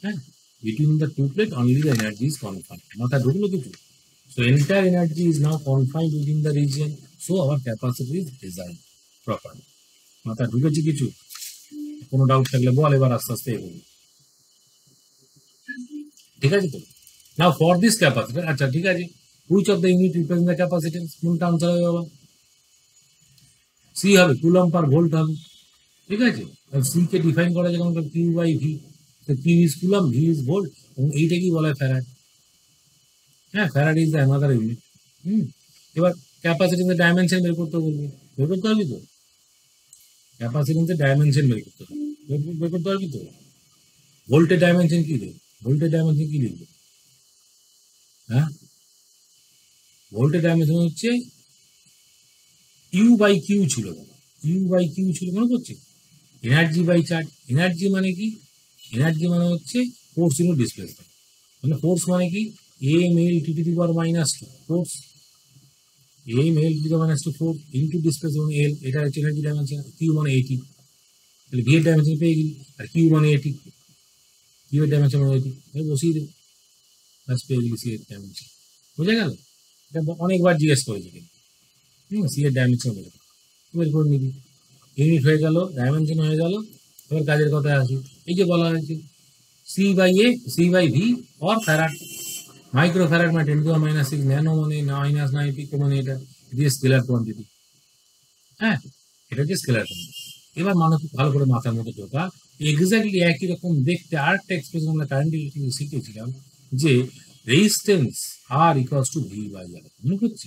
হ্যাঁ, between the two plates only the energy is confined. মাথা ঢুকলো কিছু? So entire energy is now confined within the region, so our capacitor is designed properly. মাথা ঢুকেছে কিছু? কোনো ডাউট থাকলে বল, এবার আস্তে আস্তে এগোবো। ঠিক আছে তো? Now for this capacitor, আচ্ছা ঠিক আছে, which of the unit represent the capacitance? কোনটা আনসার হবে বাবা? সি হবে, কুলম্ব পার ভোল্ট হবে। ঠিক আছে, সি কে ডিফাইন করা যায় যেমন কিউ বাই ভি, তো Q is coulomb, V is volt, এবং এইটাকেই বলা হয় ফ্যারাড। হ্যাঁ, farad is the another unit. এবার ক্যাপাসিটেন্সের ডাইমেনশন বের করতে বলবে, বের করতে পারবি তো? ক্যাপাসিটেন্সের ডাইমেনশন বের করতে হবে, বের করতে পারবি তো? ভোল্টের ডাইমেনশন কি দেবে? ভোল্টের ডাইমেনশন কি লিখবে? হ্যাঁ, ভোল্টের ডাইমেনশন হচ্ছে ইউ বাই কিউ ছিল, ইউ বাই কিউ ছিল, মনে করছে? Energy by charge. এনার্জি মানে কি? এনার্জি মানে হচ্ছে ফোর্স ইনটু ডিসপ্লেসমেন্ট। মানে ফোর্স মানে কি? M L T to the power minus two force, M L T to the power minus two force into displacement L, এটা হচ্ছে এনার্জি ডাইমেনশন। কিউ মানে এটি, তাহলে ভি এর ডাইমেনশন পেয়ে গেলি, আর কিউ মানে এটি, কিউ এর ডাইমেনশন মানে এটি, বসিয়ে দেবে, ব্যাস পেয়ে গেলি সি এর ডাইমেনশন। বুঝে গেল? এটা অনেকবার জিজ্ঞেস করেছি কিন্তু। সি এর ডাইমেনশন বের করে নিবি, ইউনিট হয়ে গেল, ডাইমেনশন হয়ে গেল। এবার কাজের কথায় আসি, এই যে বলা হয়েছে C by A, C by V or farad, micro farad মানে 10⁻⁶, ন্যানো মানে -9 পিকো, মানে এটা দিয়ে স্কেলার কোয়ান্টিটি। হ্যাঁ, এটা যে স্কেলার কোয়ান্টিটি। এবার মানুষ ভালো করে মাথার মধ্যে ঢোকা, এক্স্যাক্টলি একই রকম দেখতে আরেকটা এক্সপ্রেশন আমরা কারেন্ট ইলেকট্রিসিটি শিখেছিলাম, যে resistance R equals to V by R, মনে করছি?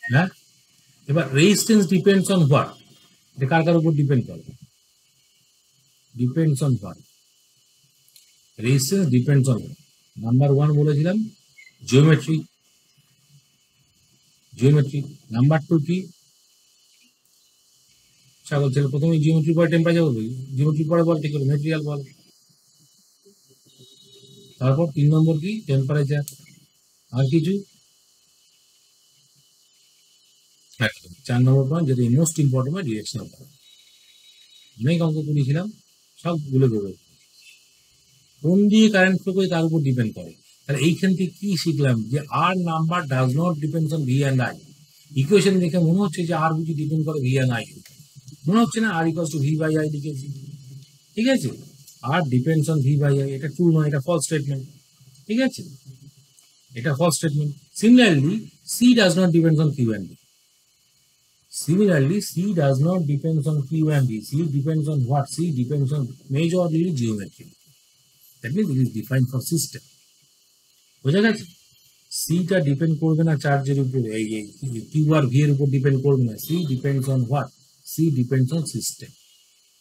হ্যাঁ, এবার রেজিস্ট্যান্স ডিপেন্ডস অন হোয়াট? এটা কার কার উপর ডিপেন্ড করে? Depends on what? Resistance depends on what? Number 1 বলেছিলাম জিওমেট্রি, জিওমেট্রি। নাম্বার 2 কি? ছাগল ছেলে, প্রথমে জিওমেট্রি পরে টেম্পারেচার বলবি, জিওমেট্রি পরে বল ঠিক করে মেটেরিয়াল বল, তারপর 3 নম্বর কি? টেম্পারেচার। আর কিছু? 4 নম্বর পয়েন্ট, যেটা most important, direction of current. অনেক অঙ্ক করেছিলাম, সবগুলো দেবো, কোন দিয়ে কারেন্ট ফ্লো করে তার উপর ডিপেন্ড করে। তাহলে এইখান থেকে কি শিখলাম? যে R number does not depend on V and I. Equation দেখে মনে হচ্ছে যে আর বুঝি ডিপেন্ড করে ভি অ্যান্ড আই, মনে হচ্ছে না? R equals to V by I লিখেছি, ঠিক আছে? R depends on V by I, এটা ট্রু নয়, এটা ফলস স্টেটমেন্ট, ঠিক আছে? এটা false statement. Similarly C does not depend on Q and V. Similarly, C does not depend on Q and V. C depends on what? C depends on majorly geometry. That means it is defined for system. বোঝা গেছে? সিটা ডিপেন্ড করবে না চার্জের উপরে, এই কিউ আর ভি এর উপর ডিপেন্ড করবে না। C depends on what? C depends on system.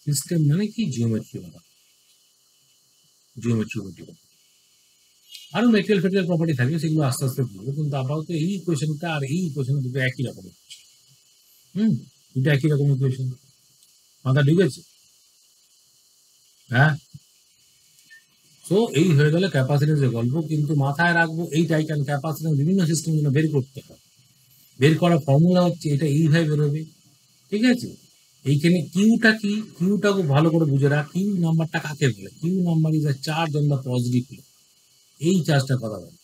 System মানে কি? জিওমেট্রি, জিওমেট্রি উপর ডিপেন্ড। আরো মেটেরিয়াল ফেটেরিয়াল প্রপার্টি থাকবে, সেগুলো আস্তে আস্তে বলবো, কিন্তু আপাতত এই ইকুয়েশনটা আর এই ইকুয়েশন দুটো একই রকম। দুটো একই রকম ইকুয়েশন। মাথা ঢুকেছে? হ্যাঁ। তো এই হয়ে গেল ক্যাপাসিটেন্সের গল্প, কিন্তু মাথায় রাখবো এইটাই, কারণ ক্যাপাসিটেন্স বিভিন্ন সিস্টেম জন্য বের করতে হয়। বের করার ফর্মুলা হচ্ছে এটা, এইভাবে বেরোবে, ঠিক আছে? এইখানে কিউটা কি? কিউটা খুব ভালো করে বুঝে রাখ। কিউ নাম্বারটা কাকে বলে? Q number is a charge on the positive plate. এই চার্জটা কথা বলে।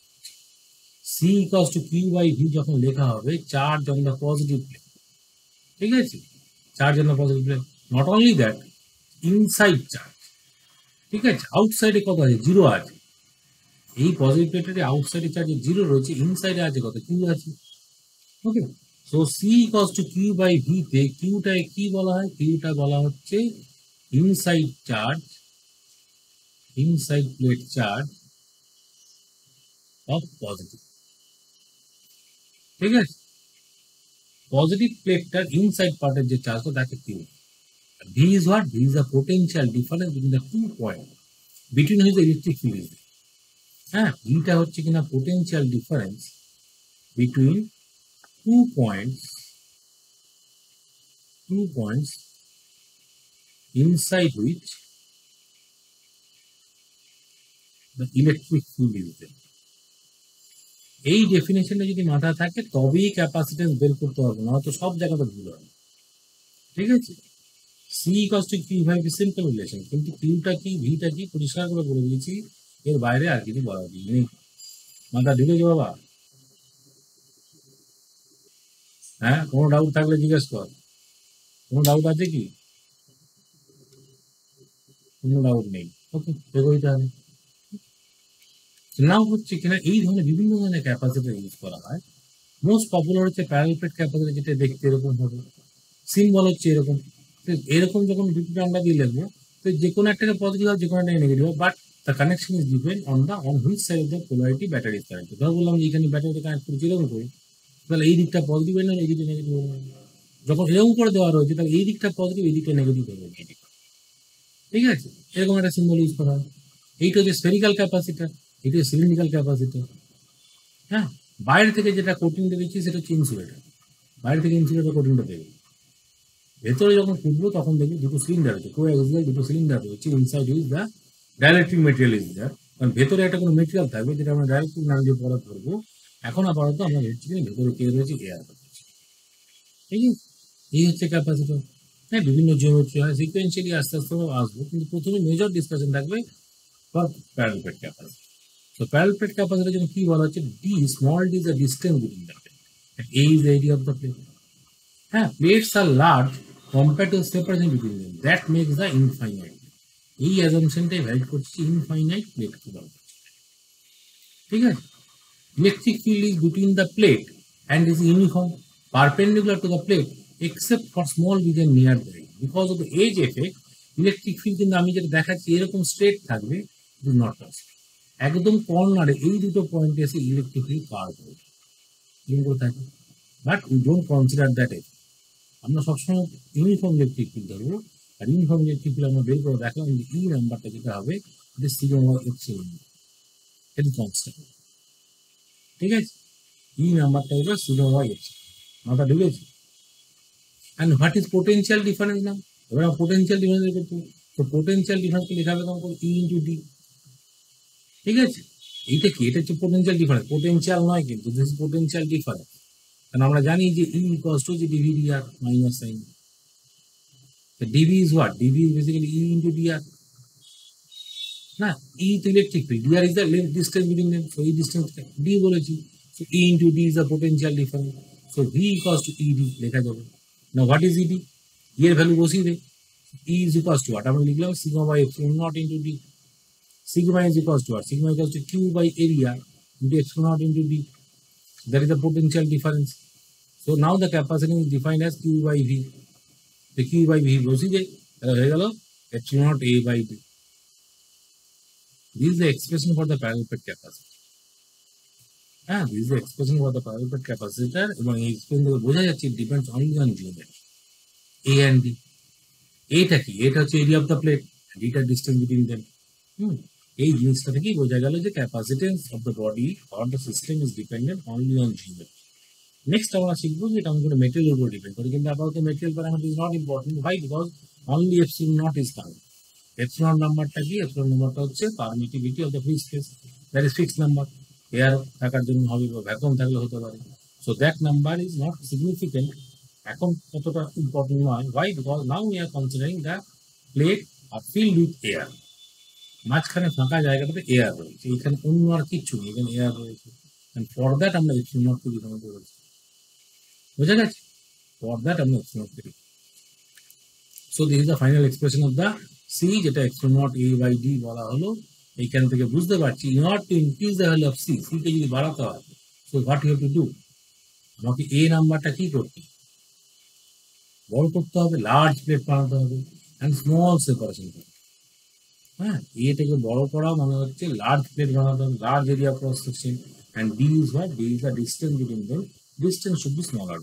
C equals to Q by V যখন লেখা হবে, charge on the positive plate, ঠিক আছে? Charge on the positive plate. Not only that, inside charge, ঠিক আছে? আউটসাইডে কত আছে? জিরো আছে। এই পজিটিভ প্লেটের আউটসাইডে চার্জে জিরো রয়েছে, ইনসাইডে আছে কত? কিউ আছে। Okay, so C equal to Q by V তে কিউটাকে কি বলা হয়? কিউটা বলা হচ্ছে inside charge, inside plate charge of positive. ঠিক আছে, পজিটিভ প্লেটটার ইনসাইড পার্টের যে চার্জটা তাকে কিউ। V is what? V is the potential difference between the 2 point between which the electric field is. হ্যাঁ, ভিটা হচ্ছে কিনা potential difference between 2 points, 2 points inside which the electric field is there. এই ডেফিনেশনটা যদি মাথায় থাকে তবেই ক্যাপাসিটেন্স বের করতে হবে, না তো সব জায়গাতে ভুল হবে। ঠিক আছে, C equals to Q by V, simple relation, কিন্তু কিউটা কি ভিটা কি পরিষ্কার করে বলে দিয়েছি, এর বাইরে আর কিছু বলা নেই। মাথা ঢুকেছে বাবা? হ্যাঁ, কোনো ডাউট থাকলে জিজ্ঞেস কর। কোনো ডাউট আছে কি? কোনো ডাউট নেই। ওকে, এগোইতে হবে। নাও হচ্ছে কিনা এই ধরনের বিভিন্ন ধরনের ক্যাপাসিটর ইউজ করা হয়। মোস্ট পপুলার হচ্ছে প্যারালাল প্লেট ক্যাপাসিটর, যেটা দেখতে এরকম হবে, সিম্বল হচ্ছে এরকম। তো এরকম যখন দুটো আমরা দিয়ে লিখবো, তো যে কোনো একটাকে পজিটিভ হবে, যে কোনো একটা নেগেটিভ হবে, but the connection is depend on the on which side of the polarity battery is connected. ধর বললাম যে এখানে ব্যাটারিটা কানেক্ট করেছি এরকম করে, তাহলে এই দিকটা পজিটিভ হয়ে এই দিকটা নেগেটিভ হবে। যখন এরকম করে দেওয়া রয়েছে তাহলে এই দিকটা পজিটিভ, এই দিকটা নেগেটিভ হবে। ঠিক আছে, এরকম একটা সিম্বল ইউজ করা হয়। এইটা হচ্ছে স্ফেরিক্যাল ক্যাপাসিটর, এটা হচ্ছে সিলিন্ড্রিক্যাল ক্যাপাসিটর। হ্যাঁ, বাইরে থেকে যেটা কোটিংটা দিচ্ছি সেটা হচ্ছে ইনসুলেটর, বাইরে থেকে ইনসুলেটর কোটিংটা দেবে। ভেতরে যখন খুলবো তখন দেখবি দুটো সিলিন্ডার আছে, কোঅ্যাক্সিয়াল দুটো সিলিন্ডার রয়েছে, inside is the dielectric material is there. কারণ ভেতরে একটা কোনো মেটেরিয়াল থাকবে যেটা আমরা ডাইলেকট্রিক নাম দিয়ে পরে করবো। এখন আপাতত আমরা ধরছি ভেতরে কে রয়েছে, এয়ার রয়েছে। ঠিক আছে, এই হচ্ছে ক্যাপাসিটর। হ্যাঁ, বিভিন্ন জিওমেট্রি হয়, সিকোয়েন্সিয়ালি আস্তে আস্তে আসবো, কিন্তু প্রথমে মেজর ডিসকাশন থাকবে for parallel plate capacitor. So parallel plate capacitor জন্য কি বলা হচ্ছে? D, small d is the distance between the plate and A is the area of the plate. হ্যাঁ, plates are large compared to the separation between them, that makes the infinite. এই অ্যাজাম্পশনটাই ভ্যালিড করছে ইনফাইনাইট প্লেট কি বলা হচ্ছে। ঠিক আছে, electric field is between the plate and is uniform perpendicular to the plate except for small region near the edge. Because of the edge effect, electric field কিন্তু আমি যেটা দেখাচ্ছি এরকম স্ট্রেট থাকবে, do not possible। একদম কর্নারে এই দুটো পয়েন্টে এসে ইলেকট্রিক ফিল্ড কার্ভ হবে, এরকম থাকে, but we don't consider that F. আমরা সবসময় ইউনিফর্ম ইলেকট্রিক ফিল্ড ধরবো, আর ইউনিফর্ম ইলেকট্রিক ফিল্ড আমরা বের করে দেখলাম যে ই নাম্বারটা যেটা হবে এটা সিগমা এপসিলন, এটা কনস্ট্যান্ট। ঠিক আছে, ই নাম্বারটা হবে সিগমা এপসিলন, মাথা ঢুকেছে। And what is potential difference নাম? এবার পোটেনশিয়াল ডিফারেন্স করতে, তো পোটেনশিয়াল ডিফারেন্সকে লেখা হবে কেমন করে? ই ইন্টু ডি। ঠিক আছে, এইটা কি? এটা হচ্ছে পোটেনশিয়াল ডিফারেন্স, পোটেনশিয়াল নয় কিন্তু, দিস ইজ পোটেনশিয়াল ডিফারেন্স। কারণ আমরা জানি যে ই ইকুয়ালস টু যে DV DR minus sign. DV is what? DV is basically E into DR না, ই তো electric field, DR is the distance between them, so এই ডিস্টেন্স ডি বলেছি, so E into D is the potential difference, so V equals to ED লেখা যাবে। না, হোয়াট ইজ ইডি? ই এর ভ্যালু বসিয়ে দে, E is equals to what আমরা লিখলাম, sigma by epsilon naught into D. Sigma is equals to what? Sigma equals to Q by area into epsilon naught into D. That is the potential difference. So now the capacitance is defined as Q by V. The Q by V goes in epsilon naught A by D. This is the expression for the parallel plate capacitor. This is the expression for the parallel plate capacitor. এবং এই expression থেকে বোঝা যাচ্ছে it depends only on geometry. A and D. এটা কি? এটা হচ্ছে area of the plate, and এটা distance between them. এই জিনিসটা থেকেই বোঝা গেল যে capacitance of the body or the system is dependent only on geometry. Next আমরা শিখবো যে এটা আমাদের মেটেরিয়ালের উপর ডিপেন্ড করে, কিন্তু আপাতত material parameter is not important. ভাই, because only epsilon not is count. Epsilon নাম্বারটা কি? এপসিলন নাম্বারটা হচ্ছে permittivity of the free space, that is fixed number. Air থাকার জন্য হবে বা ভ্যাকুয়াম থাকলে হতে পারে, so that number is not significant. এখন কতটা ইম্পর্টেন্ট নয়। Why? Because now we are considering the plate আর ফিল্ড উইথ এয়ার। মাঝখানে ফাঁকা জায়গাটাতে এয়ার রয়েছে, এখানে অন্য আর কিচ্ছু নেই, এখানে এয়ার রয়েছে। ফর দ্যাট আমরা এপসিলন নট কে ডিফাইন করেছি, বোঝা গেছে? ফর দ্যাট আমরা এপসিলন নট কে। So this is the final expression of the C, যেটা epsilon not A by D বলা হলো। এইখান থেকে বুঝতে পারছি in order to increase the value of C, C কে যদি বাড়াতে হয়, so what you have to do? আমাকে এ নাম্বারটা কি করতে বড় করতে হবে, লার্জ প্লেট বানাতে হবে অ্যান্ড স্মল সেপারেশন করতে। হ্যাঁ, এটাকে বড় করা মানে হচ্ছে লার্জ প্লেট বানাতে হবে, large area cross section, and D is what, D is the distance between them, distance should be smaller.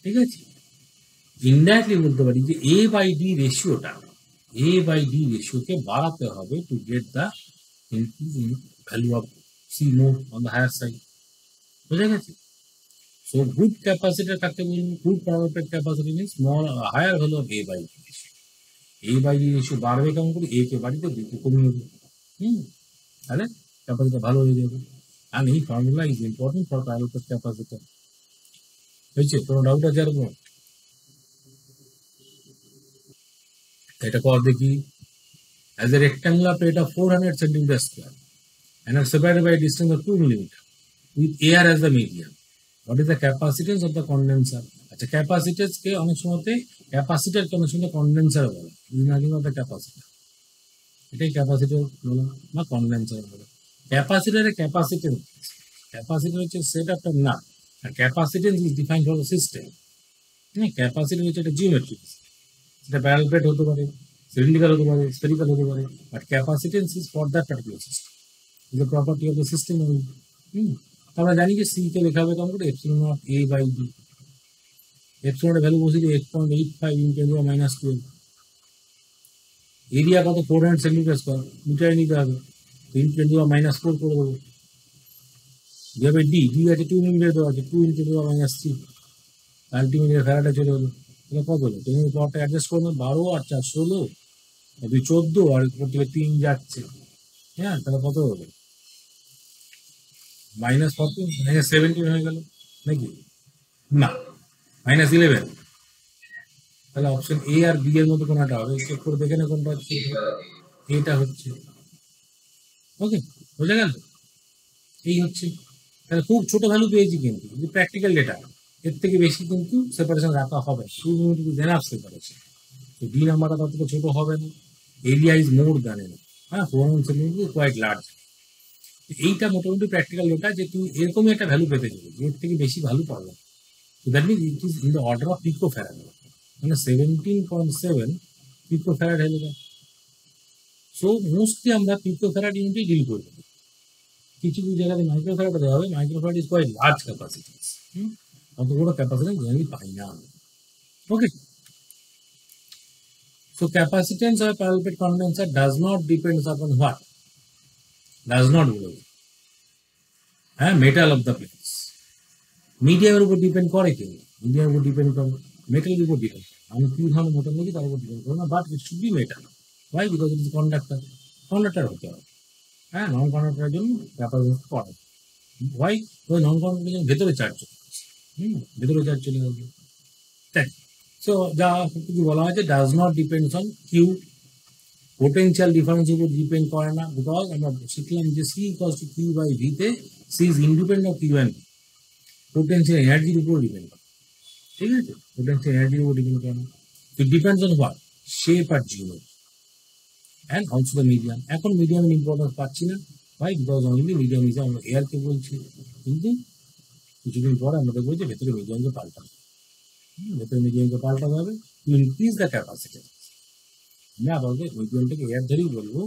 ঠিক আছে, ইনডাইরেক্টলি বলতে পারি যে এ বাই ডি রেশিওটা, এ বাই ডি রেশিওকে বাড়াতে হবে to get the value of C more on the higher side. বুঝা গেছে? সো গুড ক্যাপাসিটার কাকে বলবো? Good perfect capacity means small higher value of A by D ratio. A by D ratio বাড়বে কেমন করে? এ কে বাড়িতে বি কে কমিয়ে দেবে। তাহলে ক্যাপাসিটি ভালো হয়ে যাবে। আর এই formula is important for perfect capacitor. হয়েছে? কোনো ডাউট আছে আর কোনো? এটা কর দেখি। As a rectangular plate of 400 centimeters square and are separated by a distance of 2 millimeter with air as the medium. What is the capacitance of the condenser? আচ্ছা, ক্যাপাসিট্যান্স কে অনেক সময়তে ক্যাপাসিটর কে অনেক সময় কন্ডেন্সার বলে। ইমাজিন অফ দ্য ক্যাপাসিটর, এটাই ক্যাপাসিটর বলে বা কন্ডেন্সার বলে। ক্যাপাসিটরের ক্যাপাসিটেন্স, ক্যাপাসিটর হচ্ছে সেট অফ না, আর capacitance is defined for the system. হ্যাঁ, ক্যাপাসিটর হচ্ছে একটা জিওমেট্রি, সেটা প্যারাল প্লেট হতে পারে, সিলিন্ড্রিক্যাল হতে পারে, স্ফেরিক্যাল হতে পারে, but capacitance is for that particular system, is the property of the system only. আমরা জানি যে সি কে লেখা হবে কেমন করে? Epsilon of A by B. এপসিলনের ভ্যালু বসে দিয়ে 8.85 ইন্টু -12। এরিয়া কত? 400 সেন্টিমিটার স্কোয়ার, মিটারে নিতে হবে, তো ইন্টু -4 করে দেবো। যেভাবে ডি, ডি আছে 2 মিলিমিটার দেওয়া আছে, 2 ইন্টু -3, আলটিমিটার ফ্যারাডে চলে হলো। তাহলে কত হলো? তুমি পাওয়ারটা অ্যাডজাস্ট করবে, 12 আর 4 16, 2 14, আর উপর থেকে 3 যাচ্ছে। হ্যাঁ, তাহলে কত হলো? -14, -17 হয়ে গেল নাকি? না, -11। তাহলে অপশন এ আর বি এর মধ্যে কোনটা হবে? চেক করে দেখে না কোনটা হচ্ছে। এটা হচ্ছে। ওকে, বোঝা গেল? এই হচ্ছে। তাহলে খুব ছোট ভ্যালু পেয়েছি, কিন্তু প্র্যাকটিক্যাল ডেটা এর থেকে বেশি কিন্তু সেপারেশন রাখা হবে। 2 মিনিট ইজ এনাফ সেপারেশন। তো ডি নাম্বারটা তার থেকে ছোট হবে না। Area is more than enough. হ্যাঁ, 400 সেন্টিমিটার কোয়াইট লার্জ। এইটা মোটামুটি প্র্যাকটিক্যাল ডেটা যে তুই এরকমই একটা ভ্যালু পেতে যাবে, এর থেকে বেশি ভ্যালু পাবো। So that means it is in the order of picofarad. মানে 17.7 picofarad হয়ে যাবে। সো মোস্টলি আমরা পিকোফ্যারাড ইউনিটে ডিল করব। কিছু কিছু জায়গাতে মাইক্রোফ্যারাড দেওয়া হবে। Microfarad is quite large capacity, অত বড় ক্যাপাসিটি জেনারেলি পাই না। Okay, so capacitance of a parallel plate condenser does not depend upon what? Does not বলে মেটাল অফ দ্য প্লেটস। মিডিয়ামের উপর ডিপেন্ড করে কি? মিডিয়ামের উপর ডিপেন্ড করে, মেটালের উপর ডিপেন্ড করে। আমি কি ধরনের মেটাল নিয়েছি তার উপর ডিপেন্ড করে না, but it should be metal. Why? Because it is conductor. Conductor হতে হবে। হ্যাঁ, নন কন্ডাক্টরের জন্য ক্যাপাসিট্যান্স পড়ে। ওয়াই? ওই নন কন্ডাক্টরের জন্য ভেতরে চার্জ চলে আসে। ভেতরে চার্জ চলে আসবে। তাই সো যা কিছু বলা হয়েছে, does not depends on Q. Potential difference উপর ডিপেন্ড করে না, বিকজ আমরা শিখলাম যে C equals to Q by ভিতে C is independent of Q and V. Potential এনার্জির উপর ডিপেন্ড করে। ঠিক আছে, পোটেনশিয়াল এনার্জির উপর ডিপেন্ড করে না। It depends on what? Shape আর geometry and also the medium. এখন মিডিয়ামের ইম্পর্টেন্স পাচ্ছি না, ভাই, বিকজ অনলি মিডিয়াম হিসেবে আমরা এয়ারকে বলছি, কিন্তু কিছুদিন পরে আমরা দেখবো যে ভেতরে মিডিয়ামকে পাল্টাবে। ভেতরে মিডিয়ামকে পাল্টাতে হবে টু ইনক্রিজ দ্য ক্যাপাসিটি। আমরা আপাতত মিডিয়ামটাকে এয়ার ধরেই বলবো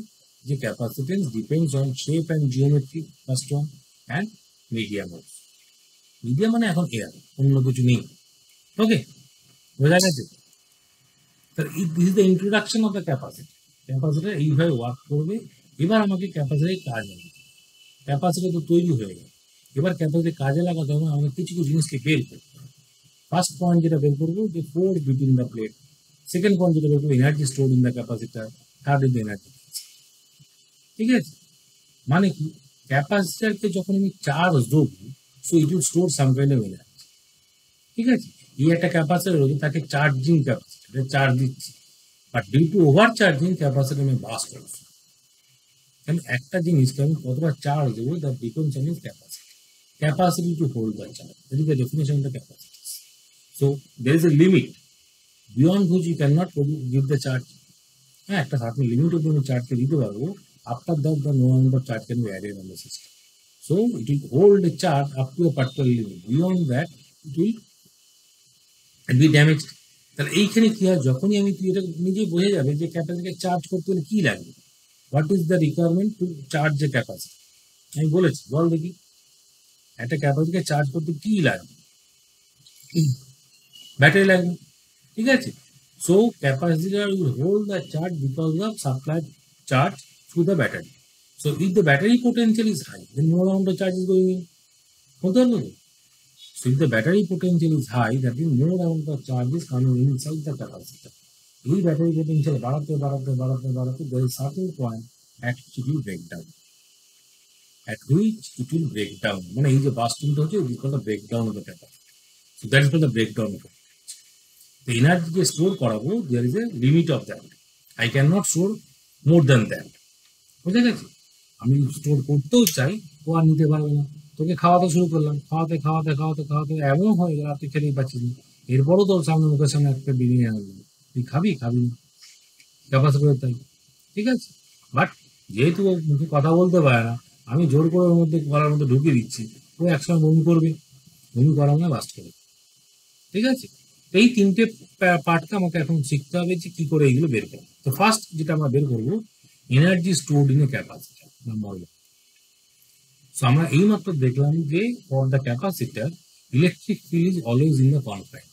যে capacitance depends on shape and geometry, first one, and medium. Medium মানে এখন এয়ার, অন্য কিছু নেই। ওকে, বোঝা গেছে? This is the introduction of the capacity. Capacitor এইভাবে ওয়ার্ক করবে। এবার আমাকে ক্যাপাসিটির কাজ হবে। ক্যাপাসিটি তো তৈরি হয়ে গেল, এবার ক্যাপাসিটি কাজে লাগাতে হবে। আমাদের কিছু কিছু জিনিসকে বের করতে হবে। ফার্স্ট পয়েন্ট যেটা বের করবো, যে force between the plate. Second point যেটা বের করবো, energy store in the capacitor. Third is the energy. ঠিক আছে, মানে কি? ক্যাপাসিটারকে যখন আমি চার্জ দেবো, so it will store some kind of energy. ঠিক আছে, এই একটা ক্যাপাসিটার রয়েছে, তাকে চার্জিং ক্যাপাসিটার চার্জ দিচ্ছি, but due to over charging capacitor আমি বাস করছি। কারণ একটা জিনিসকে আমি কতটা চার্জ দেবো, that depends on is capacity. Capacity to hold the charge, that is the definition of the capacity. So there is a limit beyond which you cannot give the charge. হ্যাঁ, একটা সার্টেন লিমিট অব্দি আমি চার্জকে দিতে পারবো। After that the no amount charge can be added on the system. So it will hold the charge up to a particular limit. Beyond that, it will be damaged. তাহলে এইখানে কি হয়, যখনই আমি, তুই এটা নিজেই বোঝা যাবে যে ক্যাপাসিটিকে চার্জ করতে হলে কি লাগবে, what is the requirement to charge a capacity. আমি বলেছি, বল দেখি একটা ক্যাপাসিটিকে চার্জ করতে কি লাগবে, ব্যাটারি লাগবে, ঠিক আছে। So capacitor will hold the charge because of supply charge through the battery. So if the battery potential is high, then more amount of charge is going in. বলতে পারলো তো? So if the battery potential is high, that means more amount of charge is coming inside the capacitor. এই ব্যাটারি পোটেনশিয়াল বাড়াতে বাড়াতে বাড়াতে বাড়াতে there is certain point at which it will break down. At which it will break down. মানে এই যে বাস্টিংটা হচ্ছে, it is called the breakdown of the capacitor. So that is called the breakdown of it. The energy যে স্টোর করাবো, there is a limit of that. I cannot store more than that. বুঝে গেছে? আমি স্টোর করতেও চাই, ও আর নিতে পারবে না। তোকে খাওয়াতে শুরু করলাম, খাওয়াতে খাওয়াতে খাওয়াতে খাওয়াতে এমন হয়ে গেল তুই খেতেই পাচ্ছিস না। এরপরও তোর সামনে, মুখের সামনে একটা বিরিয়ানি আনলো, তুই খাবি খাবি না, ক্যাপাসিটি তাই, ঠিক আছে। বাট যেহেতু ও মুখে কথা বলতে পারে না, আমি জোর করে ওর মধ্যে গলার মধ্যে ঢুকিয়ে দিচ্ছি, ও একসময় বমি করবে, বমি করা মানে বাস্ট করে, ঠিক আছে। এই তিনটে পার্টকে আমাকে এখন শিখতে হবে যে কি করে এইগুলো বের করবো। তো ফার্স্ট যেটা আমরা বের করবো, energy stored in a capacitor, number one. So আমরা এইমাত্র দেখলাম যে for the capacitor electric field is always in the confine,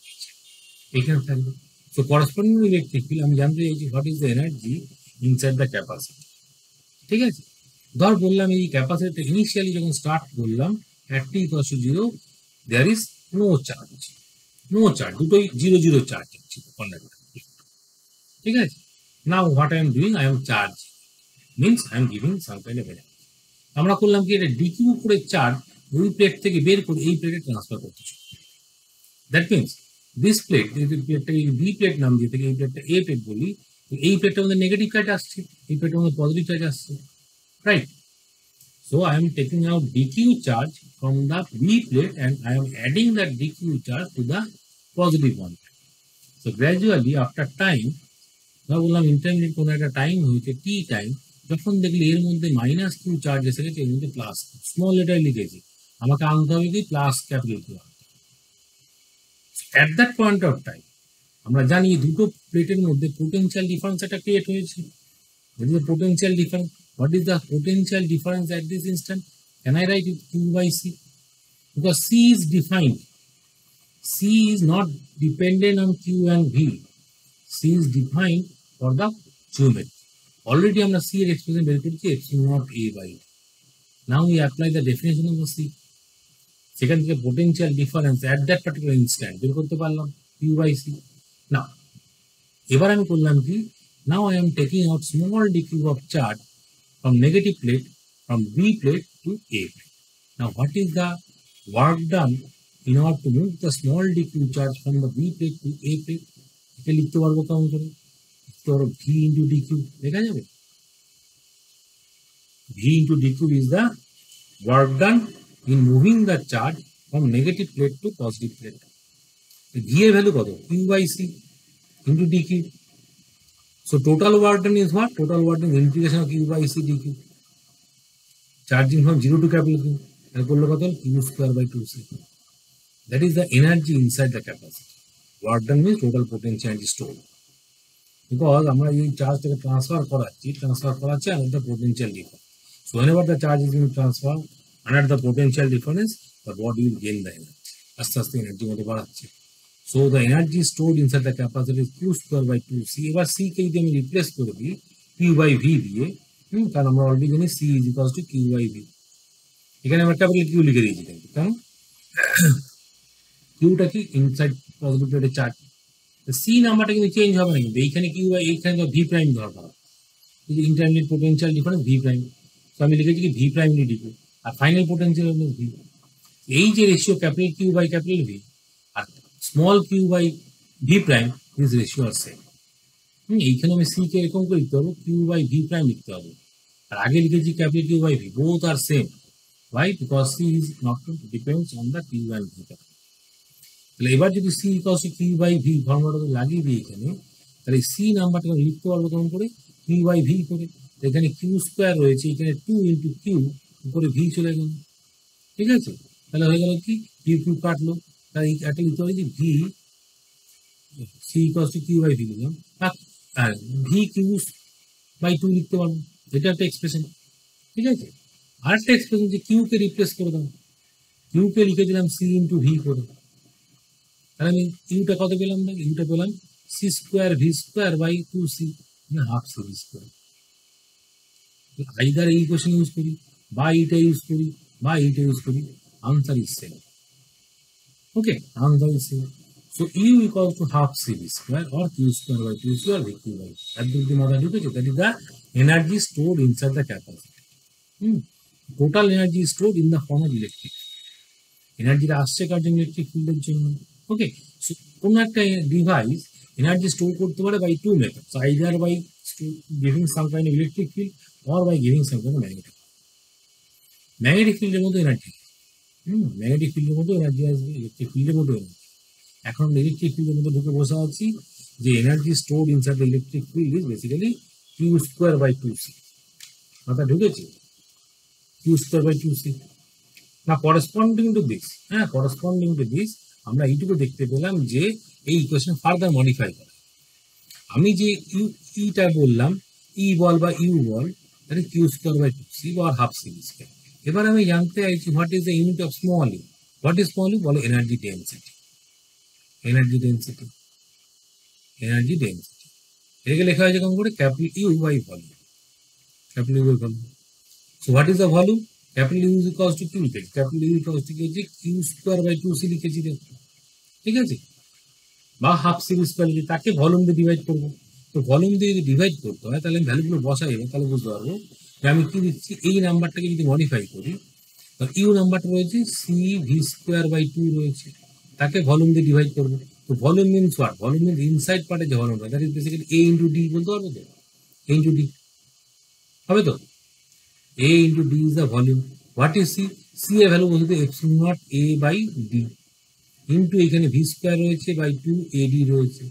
এখানে থাকবে। সো করসপন্ডিং ইলেকট্রিক ফিল্ড আমি জানতে চাইছি what is the energy inside the capacity, ঠিক আছে। ধর বললাম এই ক্যাপাসিটি ইনিশিয়ালি যখন স্টার্ট করলাম at t equals to 0, there is no charge, no charge, দুটোই 0 0 চার্জ ছিল কন্ডাক্টর, ঠিক আছে। Now what I am doing, I am charge, means I am giving some kind of energy. আমরা করলাম কি, এটা ডিকিউ করে চার্জ ওই প্লেট থেকে বের করে এই প্লেটে ট্রান্সফার করতে চাই। দ্যাট মিনস দিস প্লেট, এই প্লেটটাকে বি প্লেট নাম দিয়ে থেকে এই প্লেটটা এ প্লেট বলি, এই প্লেটটার মধ্যে নেগেটিভ চার্জ আসছে, এই প্লেটের মধ্যে পজিটিভ চার্জ আসছে, right. So I am taking out dq charge from the B plate and I am adding that dq charge to the positive one. So gradually after time, ধর বললাম ইন্টারমিডিয়েট কোনো একটা টাইম হয়েছে টি টাইম, যখন দেখলি এর মধ্যে মাইনাস কিউ চার্জ এসে গেছে, এর মধ্যে প্লাস স্মল লেটার লিখেছি, আমাকে আনতে হবে কি plus capital Q. At that point of time আমরা জানি দুটো প্লেটের মধ্যে পোটেনশিয়াল ডিফারেন্স একটা ক্রিয়েট হয়েছে। Potential difference, what is the potential difference at this instant? Can I write it Q by C? Because C is defined. C is not dependent on Q and V. C is defined for the geometry. Already আমরা C এর expression বের করেছি, epsilon naught A by. Now we apply the definition of the C. সেখান থেকে potential difference at that particular instant বের করতে পারলাম Q by C. Now এবার আমি করলাম কি, now I am taking out small dq of charge from negative plate, from B plate to A plate. Now what is the work done in order to move the small dq charge from the B plate to A plate? এটা লিখতে পারবো কেমন করে, লিখতে পারবো V into dq, দেখা যাবে V into dq is the work done in moving the charge from negative plate to positive plate. V এর ভ্যালু কত, Q by C into dq. So total work done is what? Total work done is integration of Q by C dq. Charging from 0 to capital Q. And Q square by 2C. That is the energy inside the capacity. Work done means total potential energy stored. Because আমরা এই চার্জটাকে ট্রান্সফার করাচ্ছি under the potential difference. So whenever the charge is being transferred under the potential difference, the body will gain the energy. আস্তে আস্তে এনার্জি মতো বাড়াচ্ছে। So the energy stored inside the capacitor is Q square by 2C. এবার C কে যদি আমি রিপ্লেস করে দিই Q by V দিয়ে, কারণ আমরা অলরেডি জানি C is equals to Q by V, এখানে আমরা ক্যাপিটাল Q লিখে দিয়েছি, কারণ কিউটা কি ইনসাইড পজিটিভ প্লেটের চার্জ। সি নাম্বারটা কিন্তু চেঞ্জ হবে না, কিন্তু এইখানে কিউ বাই এইখানে তো ভি প্রাইম ধরবা, এই যে intermediate potential difference V prime, তো আমি লিখেছি কি ভি প্রাইম ডিপি, আর ফাইনাল পোটেনশিয়াল হলো ভি। এই যে ratio capital Q by capital V আর small Q by V prime, this ratio are same. এইখানে আমি সি কে এরকম করে লিখতে হবে, কিউ বাই ভি প্রাইম লিখতে হবে, আর আগে লিখেছি capital Q by V, both are same. Why? Because C is not depends on the Q and V. তাহলে এবার যদি C equals to Q by V ফর্মুলাটা লাগিয়ে দিই এখানে, তাহলে C নাম্বারটা লিখতে পারবো কেমন করে, Q by V করে। এখানে Q স্কোয়ার রয়েছে, এখানে 2 into Q উপরে V চলে গেল, ঠিক আছে। তাহলে হয়ে গেল কি Q Q কাটলো, তাই একটা লিখতে পারি যে V C equals to Q by V লিখলাম, আর ভি কিউ বাই টু লিখতে পারবো, এটা একটা এক্সপ্রেশন। ঠিক আছে, আরেকটা এক্সপ্রেশন যে কিউ কে রিপ্লেস করে দাও, কিউ কে লিখে দিলাম সি ইন্টু ভি করে, তাহলে আমি ইউটা কত পেলাম, ইউটা পেলাম C square V square by two C, half C V square. Either এই ইকুয়েশন ইউজ করি বা এইটা ইউজ করি বা এইটা ইউজ করি, answer is same. Okay, answer is same. So U equals to half C V square or Q square by 2C or V Q by 2. That will be not educated. That is the energy stored inside the capacitor. Total energy is stored in the form of electric. Energy আসছে কার জন্য, ইলেকট্রিক ফিল্ডের জন্য। ওকে, সো কোন একটা ডিভাইস এনার্জি স্টোর করতে পারে by two methods, either by giving some kind of electric field or by giving some kind of magnetic. Magnetic ফিল্ডের মধ্যে এনার্জি, ম্যাগনেটিক ফিল্ডের মধ্যে এনার্জি আসবে, ইলেকট্রিক ফিল্ডের মধ্যে এনার্জি। এখন ইলেকট্রিক ফিল্ডের মধ্যে ঢুকে বসে আছি যে energy stored inside the electric field is basically Q square by two C. মাথা ঢুকেছে? Q square by two C না, করেসপন্ডিং টু দিস, হ্যাঁ করেসপন্ডিং টু দিস আমরা এইটুকু দেখতে পেলাম যে এই ইকুয়েশন ফার্দার মডিফাই করে। আমি যে ইটা বললাম, ই বল বা ইউ বল, তাহলে Q square by two C বা হাফ সি স্কোয়ার। এবার আমি জানতে চাইছি what is the unit of small U. What is small U? বলো energy density. Energy density, energy density এটাকে লেখা হয়েছে কেমন করে, capital U by volume, capital U by volume. So what is the volume? Capital U is equals to Q, capital U equals to Q square by two C লিখেছি, ঠিক আছে, বা হাফ সি স্কোয়ার, তাকে ভলিউম দিয়ে ডিভাইড করবো। তো ভলিউম দিয়ে যদি ডিভাইড করতে হয় তাহলে আমি ভ্যালুগুলো বসাই, তাহলে বুঝতে পারবো যে আমি কি দিচ্ছি। এই নাম্বারটাকে যদি মডিফাই করি, ইউ নাম্বারটা রয়েছে C V square by two রয়েছে, তাকে ভলিউম দিয়ে ডিভাইড করবো। তো volume means what? Volume means inside পার্টে যে volume, that is basically A into D, বলতে পারবো তো? এ ইন্টু ডি হবে তো? A into D is the volume. What is C? C এর ভ্যালু বলতে epsilon not A by D into এখানে ভি স্কোয়ার রয়েছে বাই টু এ ডি রয়েছে,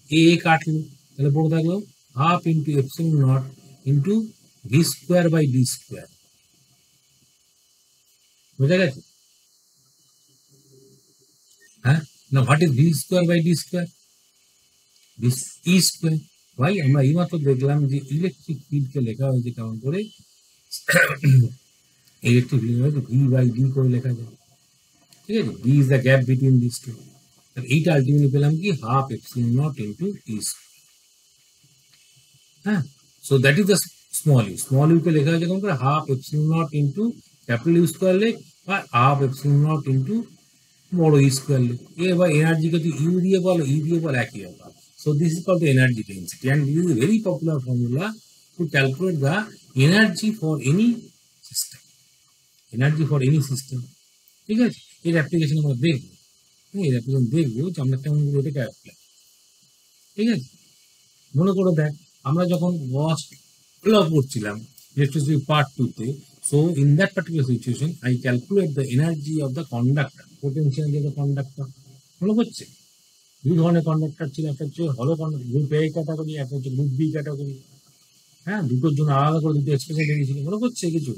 এ কাটলো তাহলে পড়ে থাকলো half into epsilon naught into V square by D square. বোঝা গেছে? হ্যাঁ না, what is V square by D square? This E square. ভাই আমরা এইমাত্র দেখলাম যে ইলেকট্রিক ফিল্ডকে লেখা হয়েছে কেমন করে, ইলেকট্রিক ফিল্ড হয়তো ভি বাই ডি করে লেখা যায়, ঠিক আছে, D is the gap between this two. এইটা আলটিমেটলি পেলাম কি half epsilon naught into E square. হ্যাঁ, so that is the small U. Small U কে লেখা হয়েছে কেমন করে, half epsilon naught into capital U square লেখ বা হাফ এপসিলন নট ইন্টু বড় ই স্কোয়ার লেখ। এবার এনার্জিকে তুই ইউ দিয়ে বলো, ই দিয়ে বলো, একই ব্যাপার। So this is called the energy density, and this is a very popular formula to calculate the energy for any system. Energy for any system. ঠিক আছে, এর অ্যাপ্লিকেশন আমরা দেখবো, এর অ্যাপ্লিকেশন দেখবো যে আমরা কেমন করে এটাকে অ্যাপ্লাই। ঠিক আছে, মনে করে দেখ আমরা যখন গস ল করছিলাম ইলেকট্রিসিটি পার্ট টুতে, so in that particular situation I calculate the energy of the conductor, potential of the conductor. মনে করছে দুই ধরনের কন্ডাক্টর ছিল, একটা হচ্ছে হলো কন্ডাক্টর গ্রুপ এ ক্যাটাগরি, একটা হচ্ছে গ্রুপ বি ক্যাটাগরি। হ্যাঁ, দুটোর জন্য আলাদা করে দুটো এক্সপ্রেশন দিয়েছিল, মনে করছে কিছু?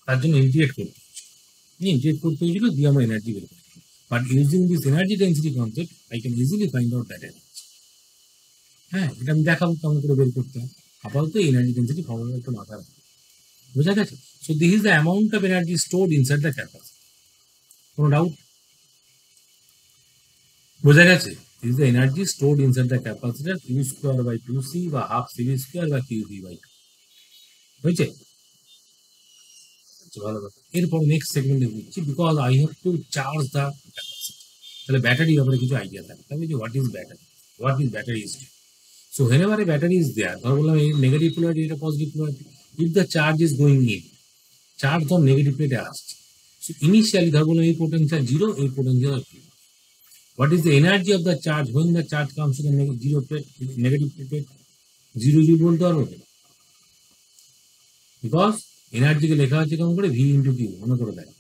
তার জন্য ইন্টিগ্রেট করতে হয়েছিল, ইন্টিগ্রেট করতে হয়েছিল, দিয়ে আমরা এনার্জি বের করি। But using this energy density concept I can easily find out that energy. হ্যাঁ, এটা আমি দেখাবো কেমন করে বের করতে হয়। আপাতত এনার্জি ডেন্সিটি ফর্মুলা একটু মাথায় রাখবো, বোঝা গেছে? So this is the amount of energy stored inside the capacity. কোনো ডাউট? বোঝা গেছে? is the energy stored inside the capacitor q square by 2c বা half c v square বা qv by 2 হয়েছে? ভালো কথা। এরপর নেক্সট সেগমেন্টে দিচ্ছি, because I have two charge the capacity. তাহলে ব্যাটারি ব্যাপারে কিছু আইডিয়া থাকতে হবে যে what is battery, what is battery is. So whenever a battery is there, ধর বললাম এই নেগেটিভ পোলারিটি, এটা positive polarity, if the charge is going in, charge ধর নেগেটিভ প্লেটে আসছে, সো ইনিশিয়ালি ধর বললাম এই পোটেনশিয়াল জিরো, এই potential zero. What is the energy of the charge when the charge comes to the zero plate, negative plate? Zero joule বলতে পারবো তো, বিকজ এনার্জিকে লেখা হচ্ছে কেমন করে, ভি ইন্টু কিউ। মনে করে দেয়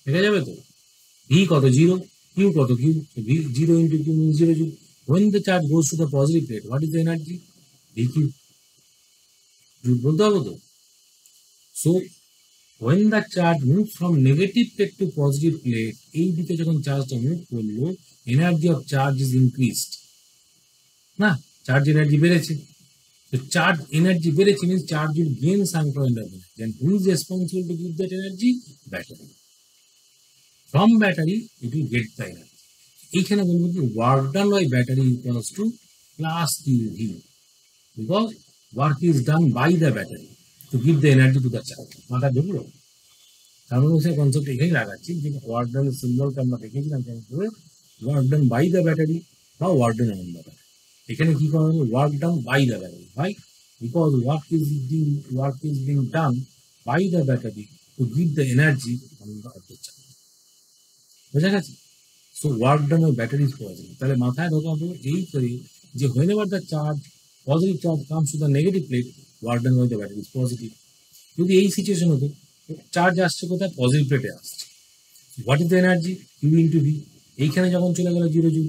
লেখা যাবে তো, ভি কত জিরো, কিউ কত Q, V zero into Q mean zero joule. when the charge goes to the positive plate, what is the energy? V Q, joule বলতে হবে তো। So when the charge moves from negative plate to positive plate, এই দিকে যখন চার্জটা মুভ করলো, energy of charge is increased, না, চার্জ এনার্জি বেড়েছে। তো চার্জ এনার্জি বেড়েছে means charge will gain some kind of energy. Then who is responsible to give that energy? Battery. From battery, it will get the energy. এইখানে বলবো কি work done by battery equals to plus QV, because work is done by the battery to give the energy to the charge. মাথা ঢুকলো? তার মানে সেই কনসেপ্ট এখানেই লাগাচ্ছি যে work done এর সিম্বলটা আমরা দেখেছিলাম work done by the battery বা work done on the battery. এখানে কি করা হবে? work done by the battery. Why? Because work is being done by the battery to give the energy on the charge. বোঝা গেছে? So work done by battery is positive. তাহলে মাথায় ঢোকাবো এই করে যে whenever the charge, positive charge comes to the negative plate, work done by the battery is positive. যদি এই সিচুয়েশন হতো, চার্জ আসছে কোথায়? পজিটিভ প্লেটে আসছে। What is the energy? U into V. এইখানে যখন চলে গেল 0 joule,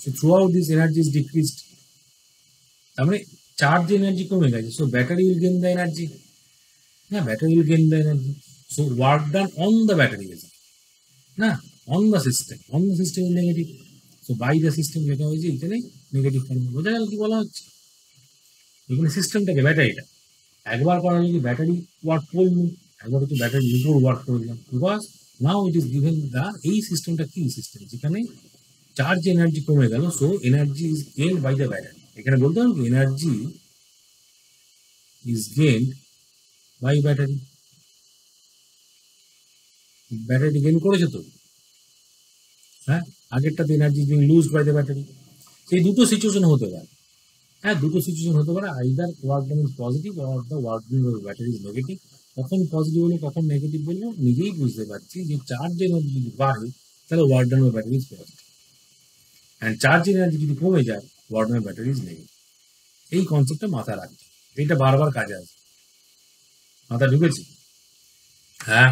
so throughout this energy is decreased. তার মানে চার্জ এনার্জি কমে গেছে, so battery will gain the energy. হ্যাঁ, battery will gain the energy. So work done on the battery is না, on the system. On the system is negative, so by the system লেখা হয়েছে এখানে নেগেটিভ ফর্মে। বোঝা গেল কি বলা হচ্ছে? এখানে সিস্টেমটাকে ব্যাটারিটা একবার করা যদি ব্যাটারি ওয়ার্ক করলো, একবার হচ্ছে ব্যাটারির উপর ওয়ার্ক করলাম, because now it is given the, এই সিস্টেমটা কি সিস্টেম যেখানে চার্জ এনার্জি কমে গেল, so energy is gained by the battery. এখানে বলতে হবে energy is gained by battery. Battery gain করেছে তো, হ্যাঁ, আগেরটাতে energy being lose by the battery. সেই দুটো সিচুয়েশন হতে পারে, হ্যাঁ, দুটো সিচুয়েশন হতে পারে। Either work done is positive or the work done by battery is negative. কখন পজিটিভ হলো কখন নেগেটিভ বলবো নিজেই বুঝতে পারছি যে চার্জ এনার্জি যদি বাড়ে তাহলে work done by battery is positive, and charge energy যদি কমে যায় work done by battery is negative. এই কনসেপ্টটা মাথায় রাখতে, এইটা বারবার কাজে আসে। মাথা ঢুকেছে? হ্যাঁ।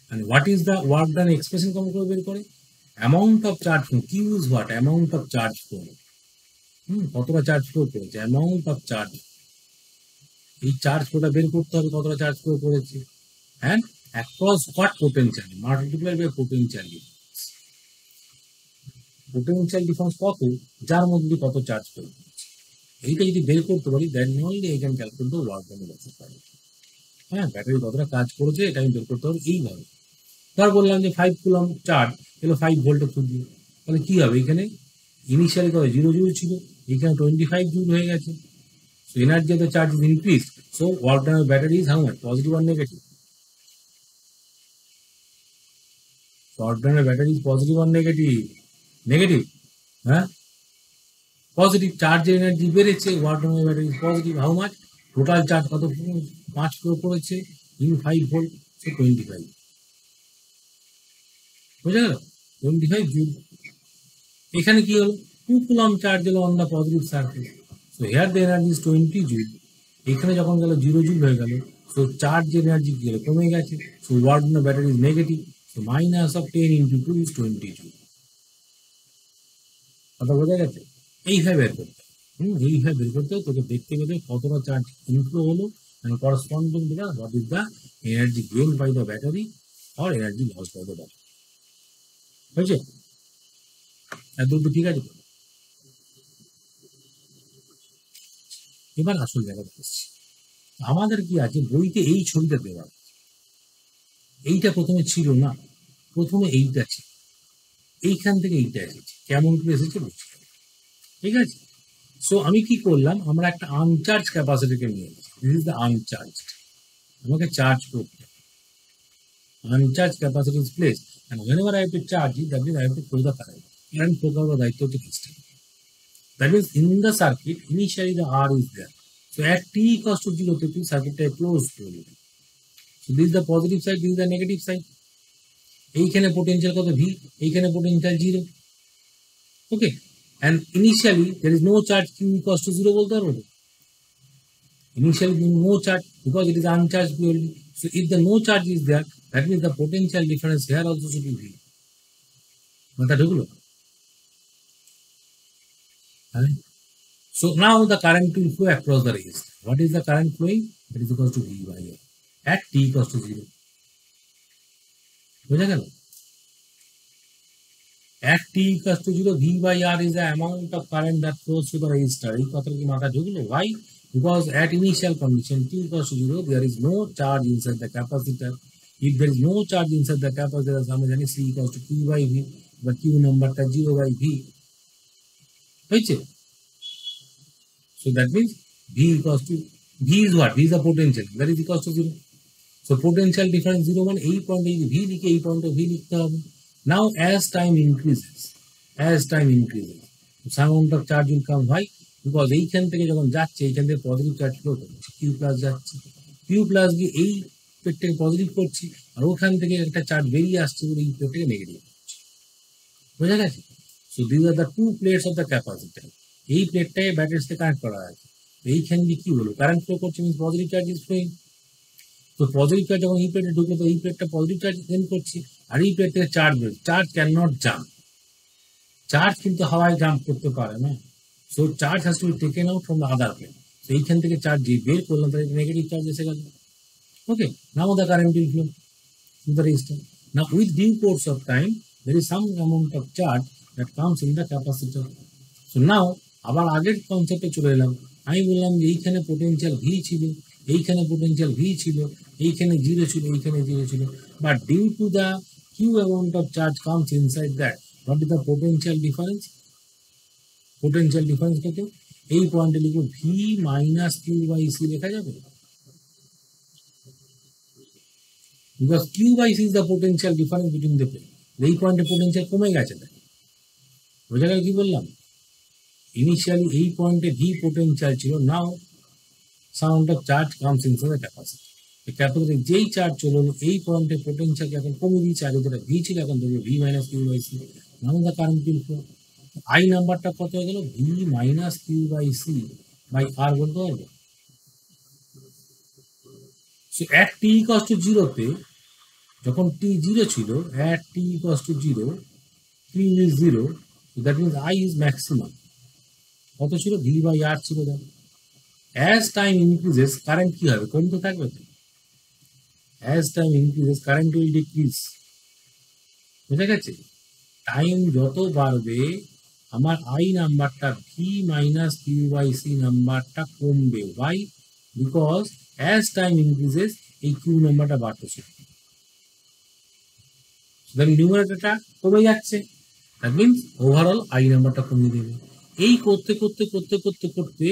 And what is the work done expression কেমন করে বের করে? Amount of charge flow. Q is what? Amount of charge flow. কতটা চার্জ ফ্লো করেছে? Amount of charge. এই চার্জ ফ্লোটা বের করতে হবে কতটা চার্জ ফ্লো করেছে, and across what potential, multiply by potential difference. Potential difference কত, যার মধ্যে কত চার্জ ফ্লো করেছে, এইটা যদি বের করতে পারি then only I can calculate the work done by battery. হ্যাঁ, ব্যাটারি কতটা কাজ করেছে এটা আমি বের করতে পারবো এইভাবে। ধর বললাম যে 5 কুলম চার্জ এলো 5 ভোল্টের থ্রু দিয়ে, তাহলে কি হবে? এখানে ইনিশিয়ালি কত 0 জুল ছিল, এখানে 25 জুল হয়ে গেছে। So energy of the charge is increased. So work done by battery is how much? Positive or negative? Work done by battery is positive or negative? Negative. Huh? Positive charge energy বেড়েছে, work done by battery is positive. How much? Total charge কত? 5 ফ্লো করেছে in 5 ভোল্ট, so 25. বুঝা গেল? 25 জুল। এখানে কি হলো? 2 কুলম চার্জ হলো on the positive surface, so here the energy is 20 joule. এখানে যখন গেল 0 জুল হয়ে গেল, সো চার্জ এনার্জি কি হলো? কমে গেছে, so work done by battery is negative, so minus of 10 into 2 is 20 joule. কথা বোঝা গেছে? এইভাবে বের করতে, এইভাবে বের করতে তোকে দেখতে পেলে কতটা চার্জ ইনফ্লো হলো, and corresponding to that what is the energy gained by the battery or energy lost by the battery. হয়েছে? এতটুকু ঠিক আছে? এবার আসল জায়গাটা আসছি। আমাদের কি আছে বইতে এই ছবিটা দেওয়া, এইটা প্রথমে ছিল না, প্রথমে এইটা ছিল, এইখান থেকে এইটা এসেছে, কেমন করে এসেছে বুঝতে হবে, ঠিক আছে? সো আমি কি করলাম, আমরা একটা আনচার্জ ক্যাপাসিটিকে নিয়ে এসেছি, দিস ইজ দ্য আনচার্জ, আমাকে চার্জ করতে, uncharged capacity is place, and whenever I have to charge it, that means I have to flow the current, current flow করার দায়িত্ব হচ্ছে system. That means in the circuit initially the R is there, so at t equals to 0 তে তুই সার্কিটটা ক্লোজ করবি। So this is the positive side, this is the negative side. এইখানে পোটেনশিয়াল কত? ভি। এইখানে potential 0। Okay, and initially there is no charge, q equals to 0 বলতে পারবো তো? Initially no charge because it is uncharged purely. So if the no charge is there, that means the potential difference here also should be v. মাথা ঢুকলো? So now the current will flow across the resistor. What is the current flowing? It is equal to v by r at t equals to 0. বোঝা গেল? at t equals to 0, V by R is the amount of current that flows through the resistor. এই কথা কি মাথা ঢুকলো? Why? Because at initial condition t equals to 0, there is no charge inside the capacitor. If there is no charge inside the capacitor, আমরা জানি C equals to Q by V, বা Q নাম্বারটা 0 by V হয়েছে। So that means V equals to, V is what? V is the potential, that is equals to 0. So potential difference 0 মানে এই পয়েন্টে V লিখে এই পয়েন্টে V লিখতে হবে। Now as time increases, some amount of charge will come. Why? Because এইখান থেকে যখন যাচ্ছে এইখান থেকে পজিটিভ চার্জ ফ্লো করছে, Q প্লাস যাচ্ছে, Q প্লাস গিয়ে এই প্লেটটাকে পজিটিভ করছি, আর ওখান থেকে একটা চার্জ বেরিয়ে আসছে বলে এই প্লেটটাকে নেগেটিভ করছে। বোঝা গেছে? So this are the two plates of the capacitor. এই প্লেটটাকে ব্যাটারির সাথে কানেক্ট করা আছে, এইখান দিয়ে কি হলো, কারেন্ট ফ্লো করছে, means positive charge is flowing. তো পজিটিভ চার্জ যখন এই প্লেটে ঢুকলো, তো এই প্লেটটা পজিটিভ চার্জ সেন্ড করছি, আর এই প্লেট থেকে চার্জ বেরোচ্ছে। Charge can not jump, charge কিন্তু হাওয়ায় জাম্প করতে পারে না। So charge has to be taken out from the other plate. তো এইখান থেকে চার্জ যে বের করলাম তাহলে নেগেটিভ চার্জ এসে গেল। Okay, now the current will flow through the resistor. Now with due course of time there is some amount of charge that comes in the capacitor. So now আবার আগের কনসেপ্টে চলে এলাম। আমি বললাম যে এইখানে পোটেনশিয়াল ভি ছিল, এইখানে পোটেনশিয়াল ভি ছিল, এইখানে 0 ছিল, এইখানে 0 ছিল, but due to the Q amount of charge comes inside that, what is the potential difference? Potential difference কত? এই পয়েন্টে লিখব V minus Q by C লেখা যাবে, because Q by C is the potential difference between the plate. এই পয়েন্টে পোটেনশিয়াল কমে গেছে, তাই বোঝা গেল কি বললাম? ইনিশিয়ালি এই পয়েন্টে ভি পোটেনশিয়াল ছিল, now sound of charge comes inside the capacitor. Capacitor যেই চার্জ চলে এলো, এই পয়েন্টে পোটেনশিয়াল এখন কমে দিয়েছে, আগে যেটা ভি ছিল এখন ধরবে V minus Q by C, now the current will flow. I নাম্বারটা কত হয়ে গেল? V minus Q by C by R বলতে পারবো। So at T equals to 0 তে, যখন টি 0 ছিল, at T equals to 0, Q is 0, that means I is maximum. কত ছিল? ভি বাই আর ছিল। Then as time increases current কি হবে? কমতে থাকবে তো। As time increases current will decrease. বুঝা গেছে? টাইম যত বাড়বে আমার আই নাম্বারটা V minus Q by C নাম্বারটা কমবে। Why? Because as time increases এই কিউ নাম্বারটা বাড়তেছে, নিউমারেটরটা কমে যাচ্ছে, দ্যাট মিনস ওভারঅল আই নাম্বারটা কমিয়ে দেবে। এই করতে করতে করতে করতে করতে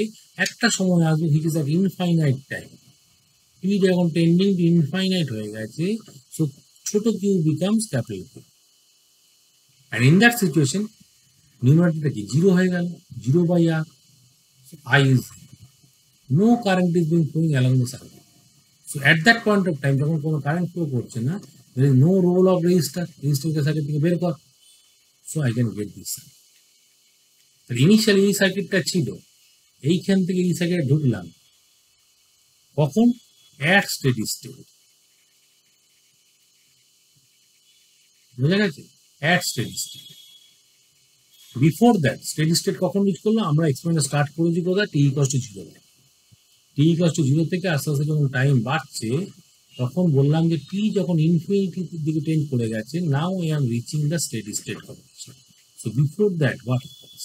একটা সময় আসবে, heat is at infinite time, T যখন টেন্ডিং টু ইনফাইনাইট হয়ে গেছে, সো ছোট Q becomes capital Q, and in that situation numerator কি 0 হয়ে গেল, 0 by r, so I is no current is being flowing along the circuit. So at that point of time যখন কোনো কারেন্ট ফ্লো করছে না, there is no role of resistor, রেজিস্টরকে সার্কিট থেকে বের কর, so I can get this circuit. তো ইনিশিয়ালি এই সার্কিটটা ছিল, এইখান থেকে এই সার্কিটে ঢুকলাম কখন? at steady state। বুঝা গেছে? at steady state। Before that steady state কখন রিচ করলো? আমরা এক্সপেরিমেন্ট স্টার্ট করেছি কোথায়? T equals to 0। T equals to 0 থেকে আস্তে আস্তে যখন টাইম বাড়ছে, তখন বললাম যে টি যখন ইনফিনিটির দিকে টেন্ড করে গেছে, now I am reaching the steady state condition. So before that what happens?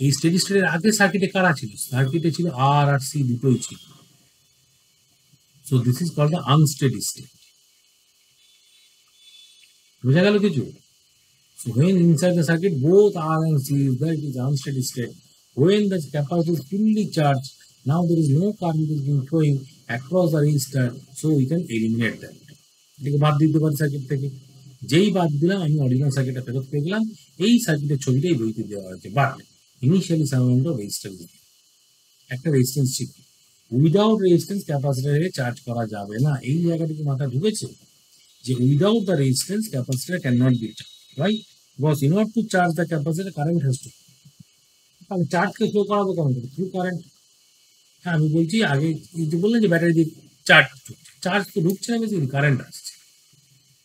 এই স্টেডি স্টেটের আগে সার্কিটে কারা ছিল? সার্কিটে ছিল আর আর সি দুটোই ছিল। So this is called the unsteady state. বোঝা গেল কিছু? So when inside the circuit both R and C is there, it is unsteady state. When the capacitor is fully charged, now there is no current is being flowing across the resistor, so we can eliminate that. এটাকে বাদ দিতে পারি সার্কিট থেকে। যেই বাদ দিলাম আমি অরিজিনাল সার্কিটটা ফেরত পেয়ে গেলাম। এই সার্কিটের ছবিটাই বইতে দেওয়া হয়েছে, but initially some amount of resistance, একটা রেজিস্ট্যান্স ছিল। উইদাউট রেজিস্ট্যান্স ক্যাপাসিটরে চার্জ করা যাবে না। এই জায়গাটিকে মাথা ঢুকেছে যে without the resistance capacitor can not be charge, right? Because in order to charge the capacitor, current has to, আমি চার্জকে ফ্লো করাবো কেমন করে? Through current. হ্যাঁ, আমি বলছি আগে যে বললেন যে ব্যাটারি দিয়ে চার্জ তো ঢুকছে না, বেশি কারেন্ট আসছে।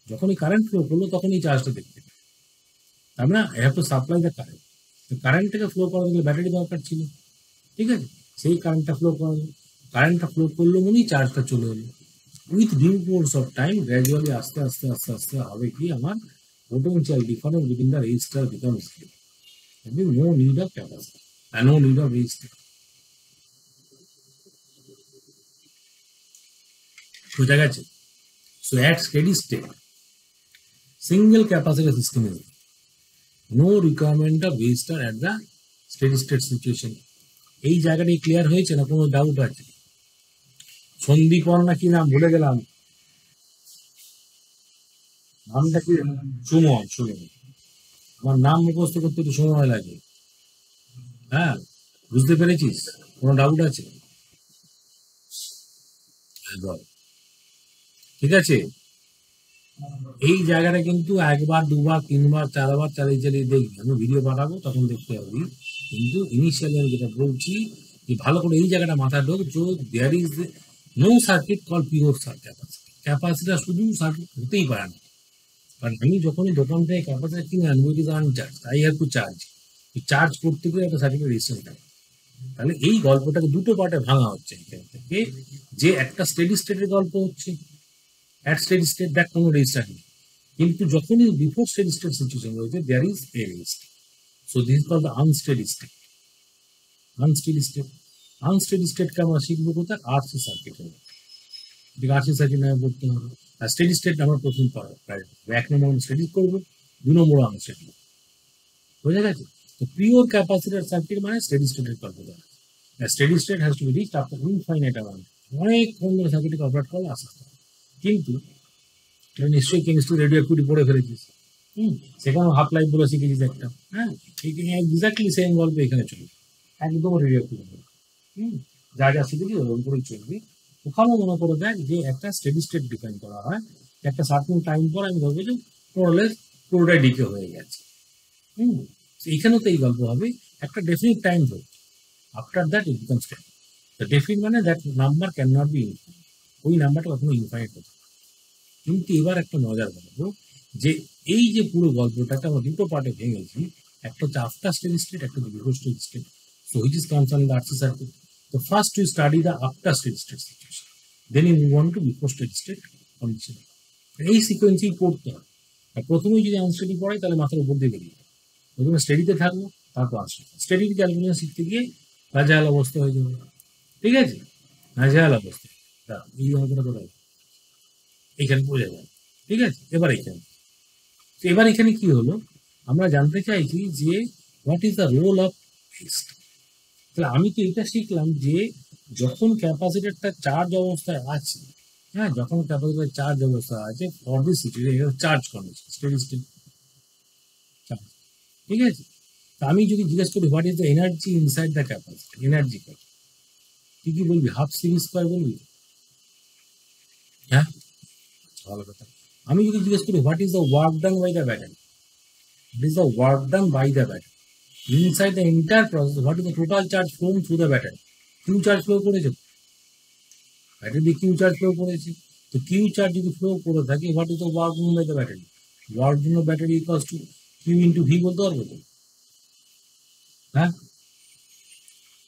যখনই কারেন্ট ফ্লো করলো তখনই চার্জটা দেখতে পাবে, তার না I have to supply the current. কারেন্টটাকে ফ্লো করার জন্য ব্যাটারি দরকার ছিল, ঠিক আছে? সেই কারেন্টটা ফ্লো করালো, কারেন্টটা ফ্লো করলো মনেই চার্জটা চলে এলো। With due course of time gradually আস্তে আস্তে আস্তে আস্তে হবে কি আমার potential difference between the resistor becomes clear. There is no need of capacitor and no need of resistor. বোঝা গেছে? So at steady state, single capacitor system is there. No requirement of resistor at the steady state situation. এই জায়গাটাই ক্লিয়ার হয়েছে না কোনো ডাউট আছে? সন্দীপন না কি নাম ভুলে গেলাম, নামটা কি? সুমন, সুমন। আমার নাম মুখস্থ করতে একটু সময় লাগে। হ্যাঁ, বুঝতে পেরেছিস? কোনো ডাউট আছে? বল। ঠিক আছে, এই জায়গাটা কিন্তু একবার দুবার তিনবার চারবার চালিয়ে চালিয়ে দেখবি, আমি ভিডিও পাঠাবো তখন দেখতে পাবি। কিন্তু ইনিশিয়ালি আমি যেটা বলছি যে ভালো করে এই জায়গাটা মাথায় ঢোক, যে there is no circuit call pure capacity. Capacitor শুধু সার্কিট হতেই পারে না, কারণ আমি যখনই দোকান থেকে ক্যাপাসিটার কিনে আনবো it is uncharged, I have two charge. Charge করতে গেলে একটা সার্কিটের রেজিস্ট্যান্স থাকে। তাহলে এই গল্পটাকে দুটো পার্টে ভাঙা হচ্ছে এখান থেকে, যে একটা স্টেডি স্টেটের গল্প হচ্ছে, at steady state that কোনো রেজিস্টার নেই, কিন্তু যখনই বিফোর স্টেডি স্টেট সিচুয়েশন রয়েছে there is a resistor. So this is called the unsteady state. Unsteady state, unsteady স্টেটকে আমরা শিখবো কোথায়? আরসি সার্কিটের। ঠিক আরসি সার্কিট নামে পড়তে হবে। আর স্টেডি স্টেট আমরা প্রথম এক নম্বর স্টেডি করবো, 2 নম্বর আনস্টেডি। বোঝা গেছে? তো পিওর ক্যাপাসিটার সার্কিট মানে স্টেডি স্টেটের গল্প করা। Steady state has to be reached after infinite amount, অনেকক্ষণ ধরে সার্কিটকে অপারেট করলে আস্তে আস্তে। কিন্তু নিশ্চয়ই কেমিস্ট্রি রেডিও অ্যাক্টিভিটি পড়ে ফেলেছিস, সেখানে হাফ লাইফ বলে শিখেছিস একটা। হ্যাঁ, এক্স্যাক্টলি সেম গল্প এখানে চলবে, একদম রেডিও অ্যাক্টিভিটি। যা যা শিখেছি ওরকম করেই চলবে। ওখানেও মনে করে দেয় যে একটা স্টেডি স্টেট ডিফাইন করা হয়, একটা সার্টেন টাইম পর আমি ধরবো যে মোরলেস পুরোটাই ডিকে হয়ে গেছে। এখানেও তো এই গল্প হবে, একটা ডেফিনিট টাইম ধরবে, after that it becomes steady. Definite মানে that number can not be infinite, ওই নাম্বারটা কখনো ইনফাইনাইট হতে। কিন্তু এবার একটা মজার গল্প, যে এই যে পুরো গল্পটাকে আমরা দুটো পার্টে ভেঙেছি, একটা হচ্ছে আফটার স্টেডি স্টেট, একটা হচ্ছে before steady state. So which is concern the RC circuit. তো first you study the after steady state situation, then you move on to before steady state condition. এই সিকোয়েন্সেই পড়তে হবে। আর প্রথমেই যদি আনস্টেডি পড়াই তাহলে মাথার উপর দিয়ে বেরিয়ে যাবে। প্রথমে স্টেডিতে থাকবো, তারপর আনস্টেডি। স্টেডি ক্যালকুলেশন শিখতে গিয়ে নাজেহাল অবস্থা হয়ে যাবে। ঠিক আছে, নাজেহাল অবস্থা। এই অবস্থাটা কোথায়? এখানে বোঝা যায়। ঠিক আছে, এবার এখানে কি হলো, আমরা জানতে চাইছি যে what is the role of resistor. তাহলে আমি তো এটা শিখলাম যে যখন ক্যাপাসিটরটা চার্জ অবস্থায় আছে, হ্যাঁ, যখন ক্যাপাসিটর চার্জ অবস্থায় আছে for this situation charge condition steady state charge. ঠিক আছে, তা আমি যদি জিজ্ঞেস করি what is the energy inside the capacitor, energy কত, কি কি বলবি? হাফ সিভি স্কয়ার বলবি? হ্যাঁ, ভালো কথা। আমি যদি জিজ্ঞেস করি what is the work done by the battery, what is the work done by the battery inside the entire process, what is the total charge flown through the battery? Q charge flow করেছে, ব্যাটারি Q charge flow করেছে। তো Q charge যদি flow করে থাকে, what is the work done by the battery? work done by battery equals to Q into V বলতে পারবো তো? হ্যাঁ,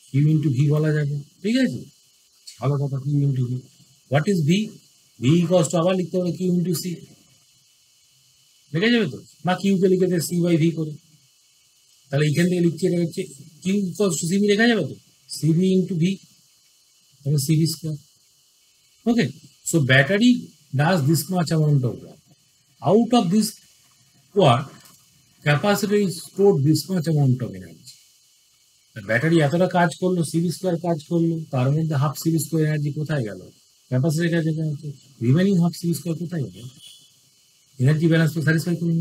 Q into V বলা যাবে। ঠিক আছে, ভালো কথা। Q into V, what is V? V equals to আবার লিখতে হবে Q into C, লেখা যাবে তো? বা কিউ কে লিখে দেয় সি বাই ভি করে, তাহলে এইখান থেকে লিখছি এটা হচ্ছে কিউ ইকুয়ালস টু সিবি, লেখা যাবে তো? সিবি ইন্টু ভি, তাহলে CV square. Okay, so battery does this much amount of work, out of this work capacitor is store this much amount of energy. Battery এতটা কাজ করলো, সিবি স্কোয়ার কাজ করলো, তার মধ্যে হাফ সিবি স্কোয়ার এনার্জি কোথায় গেল? ক্যাপাসিটরের কাছে রিমেনিং হাফ সিবি স্কোয়ার কোথায় গেল? এনার্জি ব্যালেন্স তো স্যাটিসফাই করুন,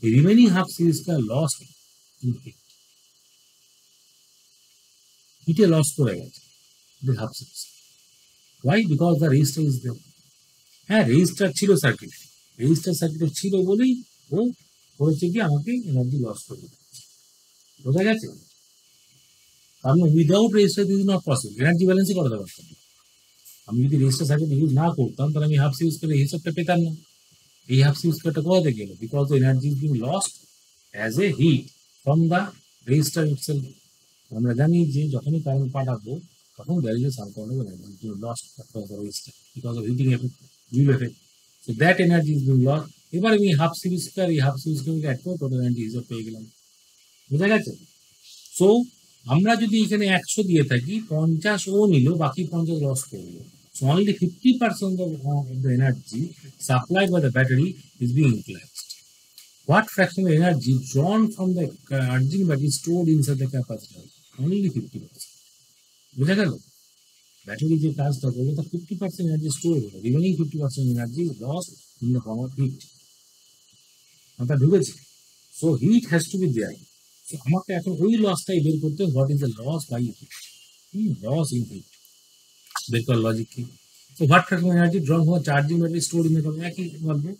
remaining half CV square lost in heat, হিটে লস করে গেছে the half series. why? because the resistor is there. হ্যাঁ, রেজিস্টার ছিল সার্কিট, রেজিস্টার সার্কিটে ছিল বলেই ও করেছে কি আমাকে এনার্জি লস করে দিচ্ছে। বোঝা গেছে? কারণ without resistor this is not possible, energy ব্যালেন্সই করাতে পারতাম না। আমি যদি রেজিস্টার সার্কিট ইউজ না করতাম তাহলে আমি হাফ সিরিজ করে হিসাবটা পেতাম না। এই হাফ সিরিজ করতে কোথাতে গেল? Because the energy is being lost as a heat from the resistor itself. আমরা জানি যে যখনই কারেন্ট পাঠাবো তখন there is a some kind of energy last across the resistor because of heating effect. Joule effect. So that energy is being lost. এবার আমি হাফ সিভি স্কোয়ার এই হাফ সিভি স্কোয়ারকে অ্যাড করে টোটাল এনার্জি হিসাব পেয়ে গেলাম। বুঝা গেছে? সো আমরা যদি এখানে 100 দিয়ে থাকি 50 ও নিল, বাকি 50 লস করলো। So only 50% of the energy supplied by the battery is being utilized. What fraction of energy drawn from the charging battery stored inside the capacitor? Only 50%. বুঝা গেল? ব্যাটারি যে কাজটা করবে তার 50% এনার্জি স্টোর হবে, remaining 50% energy loss in the form of heat. মাথা ঢুকেছে? So heat has to be there. So আমাকে এখন ওই লসটাই বের করতে হবে, what is the loss by heat, loss in heat বের করার লজিক কি? So what fraction energy drawn হওয়া charging battery store in the, একই বলবো,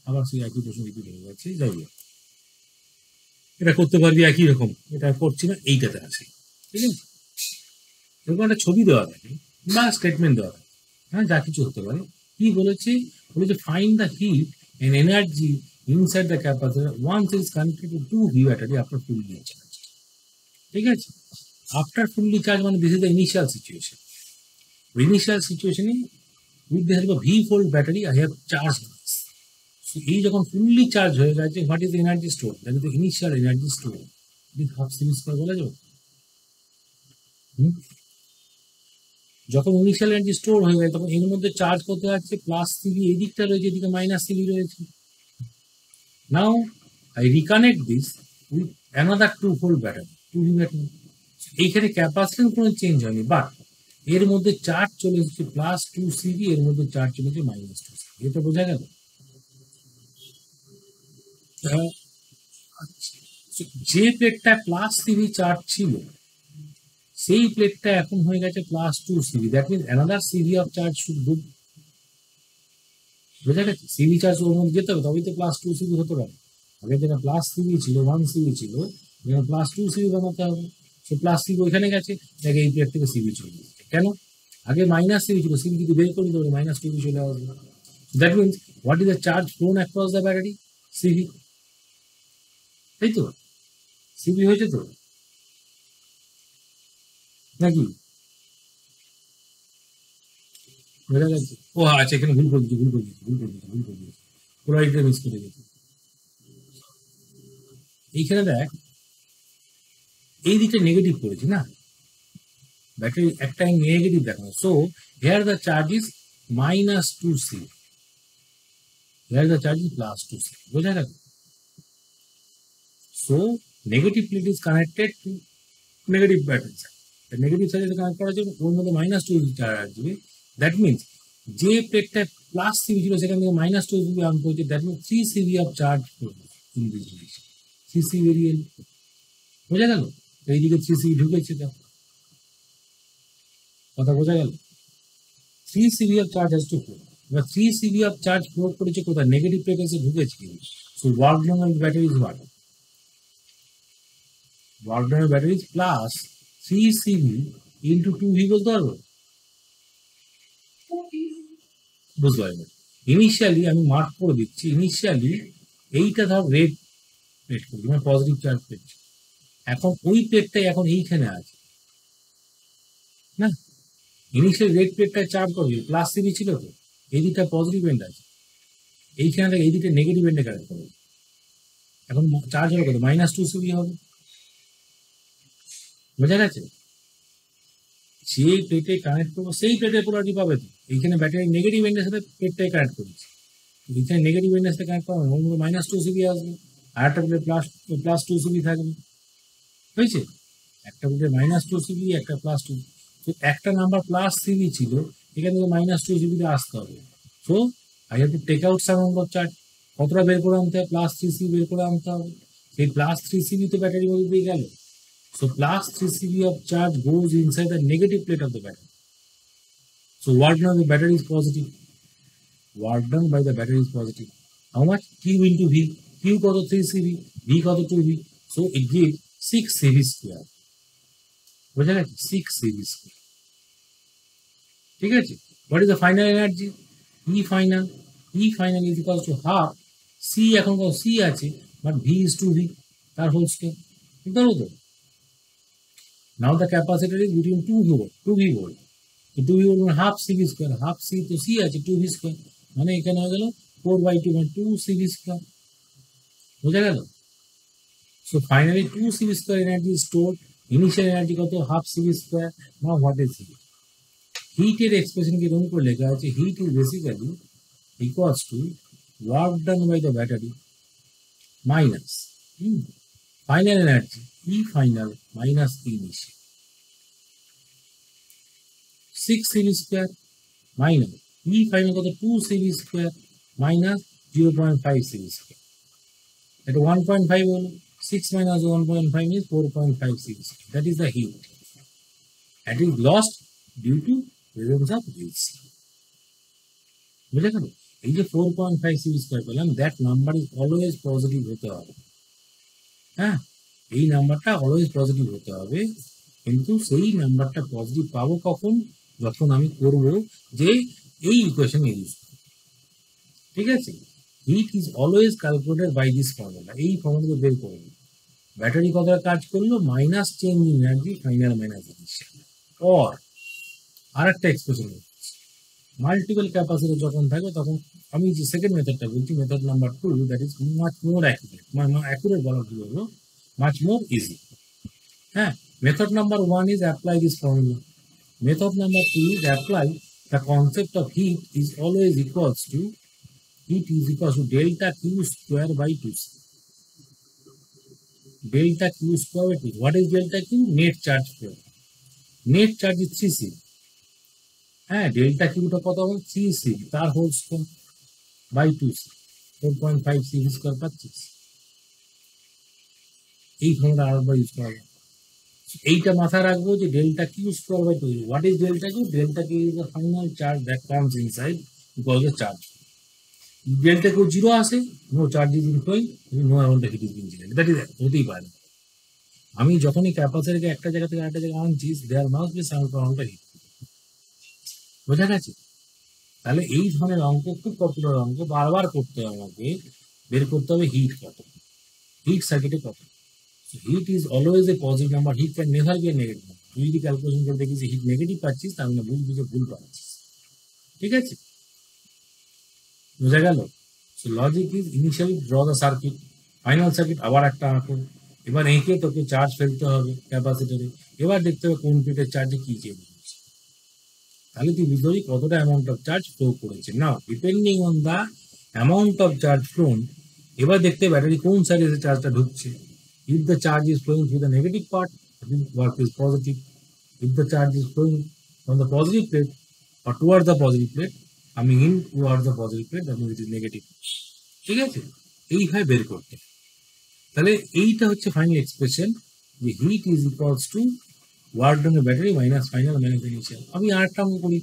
আবার সেই একই প্রশ্ন রিপিট হয়ে যাচ্ছে। যাই হোক, এটা করতে পারবি একই রকম, এটা করছি না, এইটাতে আছে, ঠিক আছে? এরকম একটা ছবি দেওয়া থাকে বা স্টেটমেন্ট দেওয়া থাকে, হ্যাঁ, যা কিছু হতে পারে। কি বলেছে? বলেছে find the heat and energy inside the capacitor once is connected to 2V battery after fully charge. ঠিক আছে? আফটার ফুললি চার্জ মানে this is the initial situation. Initial সিচুয়েশনে with the help of V volt battery I have charge this. এই যখন ফুললি চার্জ হয়ে গেছে, what is energy store? That is the initial energy store. Half series করে বলা যাবে? যখন ইনিশিয়াল এনার্জি স্টোর হয়ে যায় তখন এর মধ্যে চার্জ কত আছে? প্লাস সিভি এই দিকটা রয়েছে, এদিকে মাইনাস সিভি রয়েছে। Now I reconnect this with another 2 volt battery, 2V battery. এইখানে ক্যাপাসিট্যান্স কোনো চেঞ্জ হয়নি, বাট এর মধ্যে চার্জ চলে এসেছে প্লাস 2 সিভি, এর মধ্যে চার্জ চলে এসেছে মাইনাস 2 সিভি। এটা বোঝা গেল? যে প্লেটটা প্লাস সিভি চার্জ ছিল সেই প্লেটটা এখন হয়ে গেছে plus 2 CV, that means another CV of charge should go. বোঝা গেছে? সিভি চার্জ ওর মধ্যে যেতে হবে, তবেই তো প্লাস 2 সিভি হতে পারে। আগে যেটা প্লাস সিভি ছিল, 1 সিভি ছিল, যেখানে প্লাস 2 সিভি বানাতে হবে। সে প্লাস সিভি ওইখানে গেছে, দেখে এই প্লেট থেকে সিভি চলে গেছে। কেন? আগে মাইনাস সিভি ছিল, সিভি যদি বের করে দেবে মাইনাস 2 চলে আসবে। That means what is the charge flown across the battery? CV. তাই তো? সিভি হয়েছে তো নাকি? বোঝা গেছে? ও আচ্ছা, এখানে ভুল করে দিচ্ছি, পোলারিটি মিস করে গেছি। এইখানে দেখ, এই দিকটা নেগেটিভ করেছি না, ব্যাটারি একটা নেগেটিভ দেখানো। So here the charge is minus 2 C, here the charge is plus 2 C. বোঝা গেল? So negative plate is connected to negative battery side, negative সাইডে কানেক্ট করার জন্য ওর মধ্যে মাইনাস 2 চার্জ আসবে। দ্যাট মিনস যে প্লেটটা প্লাস সিভি ছিল সেখান থেকে মাইনাস 2 সিভি আউট হয়েছে, that means 3 CV of charge in this relation. 3 CV বেরিয়ে এলো। বোঝা গেল? এইদিকে 3 সিভি ঢুকেছে, দেখো কথা বোঝা গেল? 3 CV of charge has to flow. এবার 3 সিভি অফ চার্জ ফ্লো করেছে কোথায়? নেগেটিভ প্লেটে এসে ঢুকেছে। So work done of battery is what? Work done of battery is plus 3 CV into 2V বলতে পারবো? বুঝতে পারবেন? ইনিশিয়ালি আমি মার্ক করে দিচ্ছি, ইনিশিয়ালি এইটা ধর রেড প্লেট করছি, মানে পজিটিভ চার্জ প্লেট। এখন ওই প্লেটটাই এখন এইখানে আছে না, ইনিশিয়াল রেড প্লেটটা চার্জ করবে, প্লাস সিভি ছিল তো, এই দিকটা পজিটিভ এন্ড আছে, এইখানে থেকে এই দিকটা নেগেটিভ এন্ডে কানেক্ট করবে। এখন চার্জ হলো কত? মাইনাস 2 সিভি হবে। বোঝা গেছে? যে প্লেটে কানেক্ট করবো সেই প্লেটের পোলারিটি পাবে তো। এইখানে ব্যাটারি নেগেটিভ এন্ডের সাথে প্লেটটাই কানেক্ট করেছি, এইখানে নেগেটিভ এন্ডের সাথে কানেক্ট করা ওর মধ্যে মাইনাস 2 সিভি আসবে, আর একটা প্লেট প্লাস 2 সিভি থাকবে। হয়েছে? একটা প্লেটে মাইনাস 2 সিভি, একটা প্লাস 2। তো একটা নাম্বার প্লাস সিভি ছিল, এখান থেকে মাইনাস 2 সিভিতে আসতে হবে। So I have to take out some number charge. কতটা বের করে আনতে হবে? প্লাস 3 সিভি বের করে আনতে হবে। সেই প্লাস 3 সিভি তো ব্যাটারির মধ্যে দিয়ে গেল। So plus 3 CV of charge goes inside the negative plate of the battery. So work done by the battery is positive. Work done by the battery is positive. How much? Q into V. Q got 3 CV, V got 2V. So it gives 6 CV square. What is that? 6 CV square. ঠিক আছে? What is the final energy? E final. E final is equal to half. C এখন কত? C আছে, but V is 2V. তার হোল স্কয়ার। বুঝতে পারো তো? Now the capacitor is between 2V volt. So 2V volt half CV square, half C to C আছে 2V square. মানে এখানে হয়ে গেল 4/2 মানে 2 CV স্কয়ার, বুঝা গেল? So finally 2 CV square energy is stored. Initial energy কত, half CV square. Now what is heat? Heat এর এক্সপ্রেশন কি এরকম করে লেখা আছে, heat is basically equals to work done by the battery minus final energy E final minus E initial. 6 CV square minus E final কত 2 CV square minus 0.5 CV square. এটা 1.5 হলো, 6 minus 1.5 means 4.5 CV square. That is the heat. And is lost due to presence of heat. বুঝে গেল? এই যে 4.5 CV স্কয়ার পেলাম, that number is always positive হতে হবে। হ্যাঁ, এই নাম্বারটা অলওয়েজ পজিটিভ হতে হবে, কিন্তু সেই নাম্বারটা পজিটিভ পাবো কখন, যখন আমি করব যে এই ইকুয়েশন ইউজ, ঠিক আছে? Heat is always calculated by this formula, এই ফর্মুলা বের করব। ব্যাটারি কতটা কাজ করলো, minus change in energy final minus initial. Or আরেকটা এক্সপ্রেশন, মাল্টিপল ক্যাপাসিটর যখন থাকবে তখন আমি যে সেকেন্ড মেথডটা বলছি, method number 2, that is much more accurate, accurate বলা ভুল হলো, মাচ মোর ইজি। হ্যাঁ, method number 1 is apply this formula. Method number 2 is apply the concept of heat is always equals to delta Q square by 2C. Delta Q square by 2. What is delta Q? Net charge flow. Net charge is 3C. হ্যাঁ, ডেল্টা কিউটা কত হবে, 3C তার whole square by 2C, 4.5 CV square পাচ্ছিস। এই ফর্মুলা আরেকবার ইউজ করা যায়। এইটা মাথায় রাখবো যে delta Q square by 2। What is delta Q? Delta Q is the final charge that comes inside because of charge. Delta Q 0 আসে, no charge is inflowing, no amount of heat is being generated. That is হতেই পারে। আমি যখনই ক্যাপাসিটরকে একটা জায়গা থেকে আরেকটা জায়গায় আনছি, there must be some amount of heat. বোঝা গেছে? তাহলে এই ধরনের অঙ্ক খুব পপুলার অঙ্ক, বারবার করতে হবে আমাকে, বের করতে হবে হিট কত, হিট সার্কিটে কত। Heat is always a positive number, heat can never be a negative number. তুই যদি ক্যালকুলেশন করে দেখিস হিট নেগেটিভ পাচ্ছিস, তার মানে বুঝবি যে ভুল পাচ্ছিস। ঠিক আছে, বোঝা গেল? So logic is initially draw the circuit, final circuit আবার একটা আঁকো। এবার এঁকে তোকে চার্জ ফেলতে হবে ক্যাপাসিটরে, এবার দেখতে হবে কোন প্লেটের চার্জে কি চেঞ্জ হচ্ছে, তাহলে তুই বুঝতে পারবি কতটা অ্যামাউন্ট অফ চার্জ ফ্লো করেছে। Now depending on the amount of charge flown, এবার দেখতে ব্যাটারি কোন সাইডে এসে চার্জটা ঢুকছে। If the charge is flowing through the negative part, work is positive. If the charge is flowing from the positive plate or towards the positive plate, coming in towards the positive plate, that means it is negative. ঠিক আছে, এইভাবে বের করতে। তাহলে এইটা হচ্ছে ফাইনাল এক্সপ্রেশন, যে heat is equals to work done battery minus final minus initial. আমি আরেকটা অঙ্ক করি।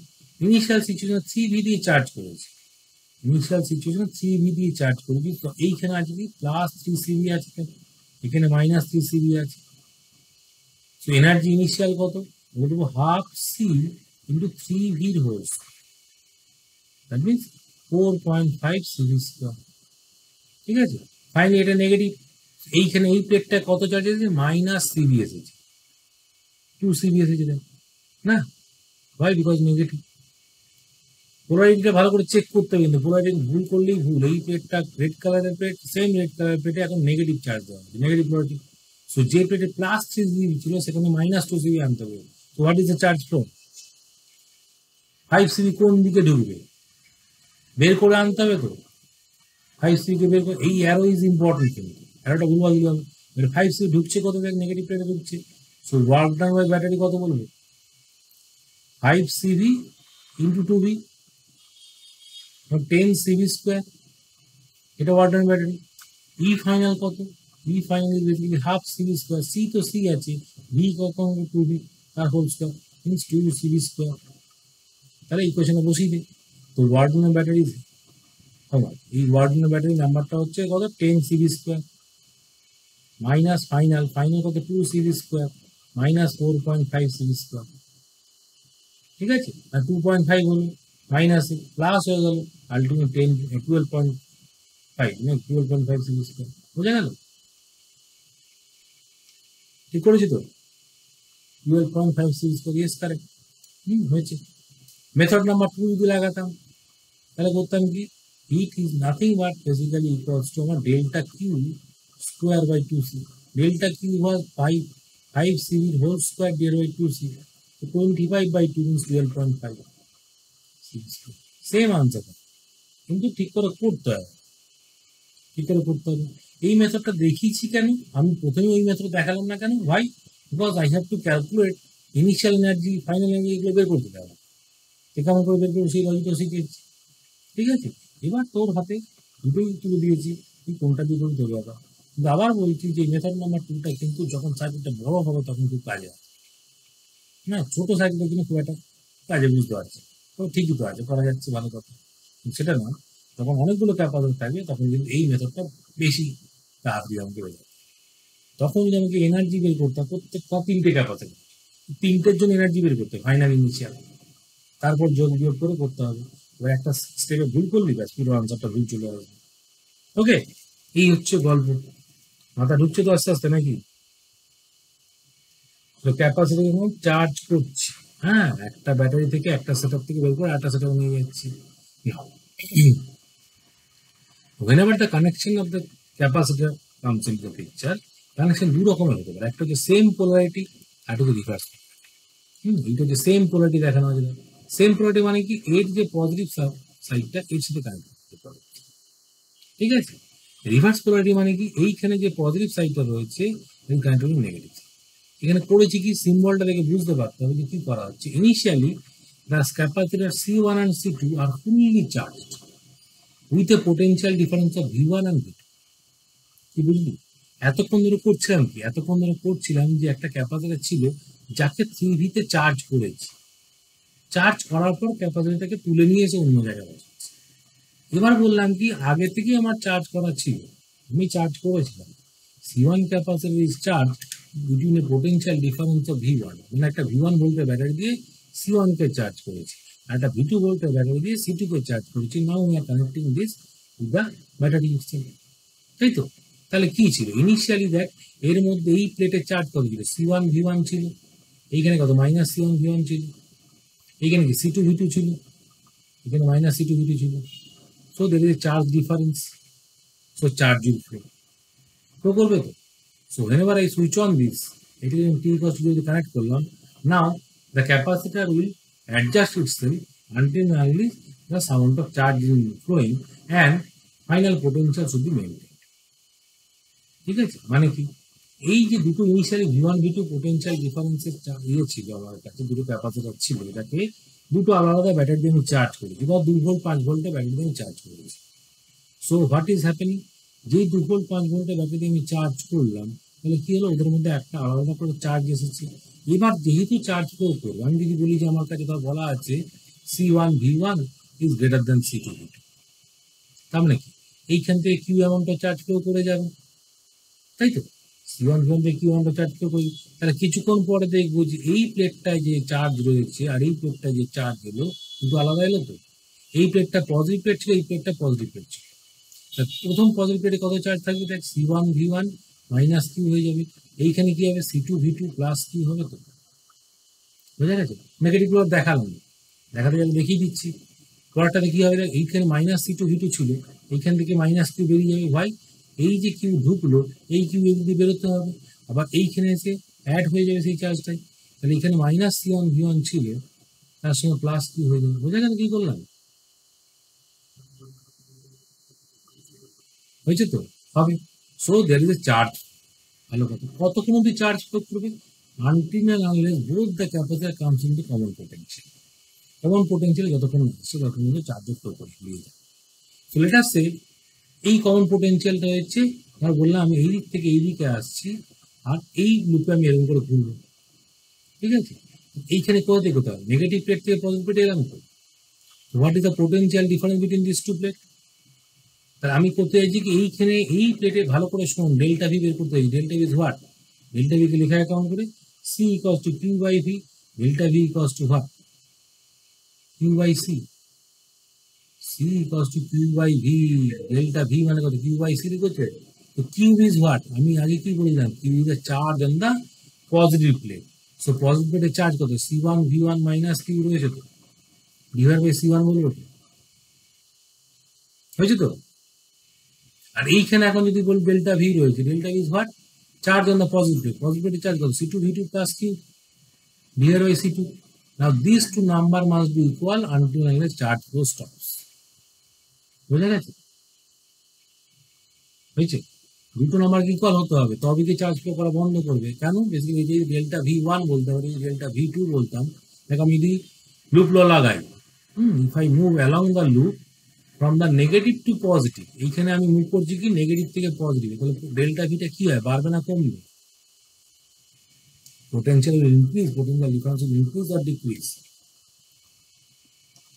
ইনিশিয়াল সিচুয়েশন 3V দিয়ে চার্জ করেছি, ইনিশিয়াল সিচুয়েশন 3V দিয়ে চার্জ করেছি, তো এইখানে আছে কি প্লাস 3CV আছে, এখানে মাইনাস 3CV আছে। তো এনার্জি ইনিশিয়াল কত বলবো, half C into 3V whole square, that means 4.5 CV square. ঠিক আছে, ফাইনালি এটা নেগেটিভ, এইখানে এই প্লেটটা কত চার্জ এসেছে, মাইনাস CV এসেছে, 2CV এসেছে না, ভাই বিকজ নেগেটিভ। পোলারিটিটা ভালো করে চেক করতে হবে, কিন্তু পোলারিটি ভুল করলেই ভুল। এই প্লেটটা রেড কালারের প্লেট, সেম রেড কালারের প্লেটে এখন নেগেটিভ চার্জ দেওয়া হবে, নেগেটিভ পোলারিটি। সো যে প্লেটে প্লাস 3CV ছিল সেখানে মাইনাস 2CV আনতে হবে। তো what is the charge flow, 5CV কোন দিকে ঢুকবে বের করে আনতে হবে। তো 5CV কে বের করে, এই অ্যারো ইজ ইম্পর্টেন্ট, কিন্তু অ্যারোটা ভুলভাল দিতে হবে। 5CV ঢুকছে কত, নেগেটিভ প্লেটে ঢুকছে। So work done by battery কত বলবো, 5CV into 2V, 10CV square, এটা work done battery. E final কত, E final is basically half CV square, C তো সি আছে, ভি কত 2V তার whole square means 2CV square. তাহলে এই কোয়েশনে বসিয়ে দে। তো ওয়ার্ক ডান ব্যাটারি, এই ওয়ার্ক ডান ব্যাটারি নাম্বারটা হচ্ছে কত, 10CV square minus final, final কত 2CV square minus 4.5 CV square. ঠিক আছে, আর 2.5 হলো মাইনাস প্লাস হয়ে গেল আলটিমেট 12.5, না 12.5 CV স্কোয়ার। বোঝা গেল? ঠিক করেছি তো, 12.5 CV স্কোয়ার, ইয়েস কারেক্ট, হয়েছে। মেথড নাম্বার 2 যদি লাগাতাম, তাহলে করতাম কি, heat is nothing but basically equals to আমার delta Q square by two C. Delta Q was five CV whole square divide by two C, 25 by 2 means 12.5, same answer. কিন্তু ঠিক করে করতে হবে, ঠিক করে করতে হবে। এই মেথডটা দেখিয়েছি কেন, আমি প্রথমে ওই মেথড দেখালাম না কেন? ভাই, because I have to calculate initial energy, final energy, এগুলো বের করতে হবে। কেমন করে বের করবো সেই লজিকটা শিখেছি, ঠিক আছে? এবার তোর হাতে দুটোই তুলে দিয়েছি, তুই কোনটা দিয়ে করবি তোর ব্যাপার। কিন্তু আবার বলছি যে মেথড নাম্বার 2টা কিন্তু যখন সার্কিটটা বড় হবে তখন খুব কাজে আসে। না, ছোট সার্কিটের জন্য খুব একটা কাজে, বুঝতে পারছি তো, ঠিকই তো আছে, করা যাচ্ছে, ভালো কথা। সেটা নয়, যখন অনেকগুলো ক্যাপাসিটর থাকবে তখন কিন্তু এই মেথডটা বেশি তাড়াতাড়ি আমাকে বের হবে। তখন যদি আমাকে এনার্জি বের করতে হয় প্রত্যেকটা 3টে ক্যাপাসিটর, 3টের জন্য এনার্জি বের করতে হবে, ফাইনাল ইনিশিয়াল, তারপর যোগ বিয়োগ করে করতে হবে। এবার একটা স্টেপে ভুল করলি ব্যাস পুরো আনসারটা ভুল চলে আসবে। ওকে, এই হচ্ছে গল্প। মাথা ঢুকছে তো আস্তে আস্তে নাকি? তো ক্যাপাসিটর যখন চার্জ করছি, হ্যাঁ, একটা ব্যাটারি থেকে একটা সেটআপ থেকে বের করে একটা সেটআপ নিয়ে যাচ্ছি। Whenever the connection of the capacitor comes into the picture, connection দু রকমের হতে পারে, একটা হচ্ছে সেম পোলারিটি, আর একটা হচ্ছে রিভার্স। এইটা হচ্ছে সেম পোলারিটি দেখানো হয়েছিল। সেম পোলারিটি মানে কি, এর যে পজিটিভ সাইডটা এর সাথে কানেক্ট করতে পারে, ঠিক আছে? রিভার্স পোলারিটি মানে কি, এইখানে যে পজিটিভ সাইডটা রয়েছে এই কানেক্ট করবে নেগেটিভ। এখানে করেছি কি, সিম্বলটা দেখে বুঝতে পারতে হবে যে কি করা হচ্ছে। Initially the capacitor C1 and C2 are fully charged with a potential difference of V1 and V2. কি বুঝলি? এতক্ষণ ধরে করছিলাম কি, এতক্ষণ ধরে করছিলাম যে একটা ক্যাপাসিটর ছিল যাকে 3V তে চার্জ করেছি, চার্জ করার পর ক্যাপাসিটরটাকে তুলে নিয়ে এসে অন্য জায়গায় বসাচ্ছি। এবার বললাম কি, আগে থেকেই আমার চার্জ করা ছিল, আমি চার্জ করেছিলাম। C1 capacitor is charged between a potential difference of V1, মানে একটা V1 ভোল্টের ব্যাটারি দিয়ে C1 কে চার্জ করেছি, আর একটা V2 ভোল্টের ব্যাটারি দিয়ে C2 কে চার্জ করেছি। নাও we R connecting this with the battery system, তাই তো? তাহলে কি ছিল ইনিশিয়ালি, দেখ, এর মধ্যে এই প্লেটে চার্জ কত ছিল, C1 V1 ছিল, এইখানে কত মাইনাস C1 V1 ছিল, এইখানে কি C2 V2 ছিল, এখানে মাইনাস C2 V2 ছিল। So there is a charge difference, so charge will flow করবে তো। So whenever I switch on this, it is T equals to যদি কানেক্ট করলাম, now the capacitor will adjust itself until and only the amount of charge is flowing and final potential should be maintained. ঠিক আছে? মানে কি, এই যে দুটো ইনিশিয়ালি V1 V2 পোটেনশিয়াল ডিফারেন্সের ইয়ে ছিল আমার কাছে, দুটো ক্যাপাসিটর ছিল, এটাকে দুটো আলাদা আলাদা ব্যাটারি দিয়ে আমি চার্জ করেছি, বা 2 ভোল্ট 5 ভোল্টের ব্যাটারি দিয়ে আমি চার্জ করেছি। সো হোয়াট ইজ হ্যাপেনিং, যেই 2 ভোল্ট 5 ভোল্টের ব্যাটারি আমি চার্জ করলাম, তাহলে কি হলো, ওদের মধ্যে একটা আলাদা করে চার্জ এসেছে। এবার যেহেতু চার্জ প্রয়োগ করবো, আমি যদি বলি যে আমার কাছে ধর বলা আছে C1 V1 is greater than C2 V2, তার মানে কি, এইখান থেকে কিউ অ্যামাউন্টটা চার্জ প্রয়োগ করে যাবে, তাই তো? C1 V1 থেকে কিউ অ্যামাউন্টটা চার্জ প্রয়োগ করি, তাহলে কিছুক্ষণ পরে দেখবো যে এই প্লেটটায় যে চার্জ রয়েছে আর এই প্লেটটায় যে চার্জ এলো কিন্তু আলাদা এলো তো। এই প্লেটটা পজিটিভ প্লেট ছিল, এই প্লেটটা পজিটিভ প্লেট ছিল। প্রথম পজিটিভ প্লেটে কত চার্জ থাকবে, দেখ C1 V1 মাইনাস কিউ হয়ে যাবে, এইখানে কি হবে C2 V2 প্লাস কিউ হবে তো, বুঝা গেছে? নেগেটিভ গুলো দেখালাম, দেখাতে গেলে দেখিয়ে দিচ্ছি। পরেরটাতে কি হবে, এইখানে মাইনাস C2 V2 ছিল, এইখান থেকে মাইনাস কিউ বেরিয়ে যাবে। ভাই, এই যে কিউ ঢুকলো, এই কিউ এদিকে বেরোতে হবে, আবার এইখানে এসে অ্যাড হয়ে যাবে সেই চার্জটাই। তাহলে এখানে মাইনাস C1 V1 ছিল, তার সঙ্গে প্লাস কিউ হয়ে যাবে। বোঝা গেল কি করলাম? হয়েছে তো? হবে। So there is a charge. ভালো কথা, কতক্ষণ অব্দি চার্জ প্রয়োগ করবে, until and unless both the capacitor comes into common potential. Common potential যতক্ষণ আসছে ততক্ষণ কিন্তু চার্জ প্রয়োগ করে দিয়ে যায়। সো লেট আস সে এই কমন পোটেনশিয়ালটা হচ্ছে, ধর বললাম আমি এই দিক থেকে এই দিকে আসছি, আর এই লুপে আমি এরকম করে ঘুরবো, ঠিক আছে? এইখানে কোথা থেকে কোথাও নেগেটিভ প্লেট থেকে পজিটিভ প্লেটে এলাম তো। What is the potential difference between this two plate? তাহলে আমি করতে চাইছি কি, এইখানে এই প্লেটে ভালো করে শুনুন, ডেল্টা ভি বের করতে চাইছি। Delta V is what, delta V কে লেখা কেমন করে, C equals to Q by V, delta V equals to what, Q by C, C equals to Q by V. Delta V মানে কত, কিউ বাই সি লিখছে। তো কিউ ইজ হোয়াট, আমি আগে কি বলেছিলাম, Q is the charge on the positive plate. So positive প্লেটের চার্জ কত, C1 V1 মাইনাস কিউ রয়েছে তো, ডিভাইড বাই C1 বলবো তো। হয়েছে তো? আর এইখানে এখন যদি বলি ডেল্টা ভি রয়েছে, delta V is what? Charge on the positive, positive charge কত? C two V two plus Q, here by C2. Now these two number must be equal until unless charge flow stops. বুঝা গেছে? হয়েছে? দুটো নাম্বার ইকুয়াল হতে হবে, তবে কি চার্জ ফ্লো করা বন্ধ করবে। কেন? বেসিক্যালি যদি ডেল্টা ভি ওয়ান বলতে পারি, ডেল্টা ভি টু বলতাম, দেখো আমি যদি লুপ ল লাগাই, if I move along the loop from the negative to positive, এইখানে আমি মুভ করছি কি নেগেটিভ থেকে পজিটিভ, তাহলে ডেল্টা ভিটা কি হয়? বাড়বে না কমবে? Potential will increase, potential difference will increase or decrease.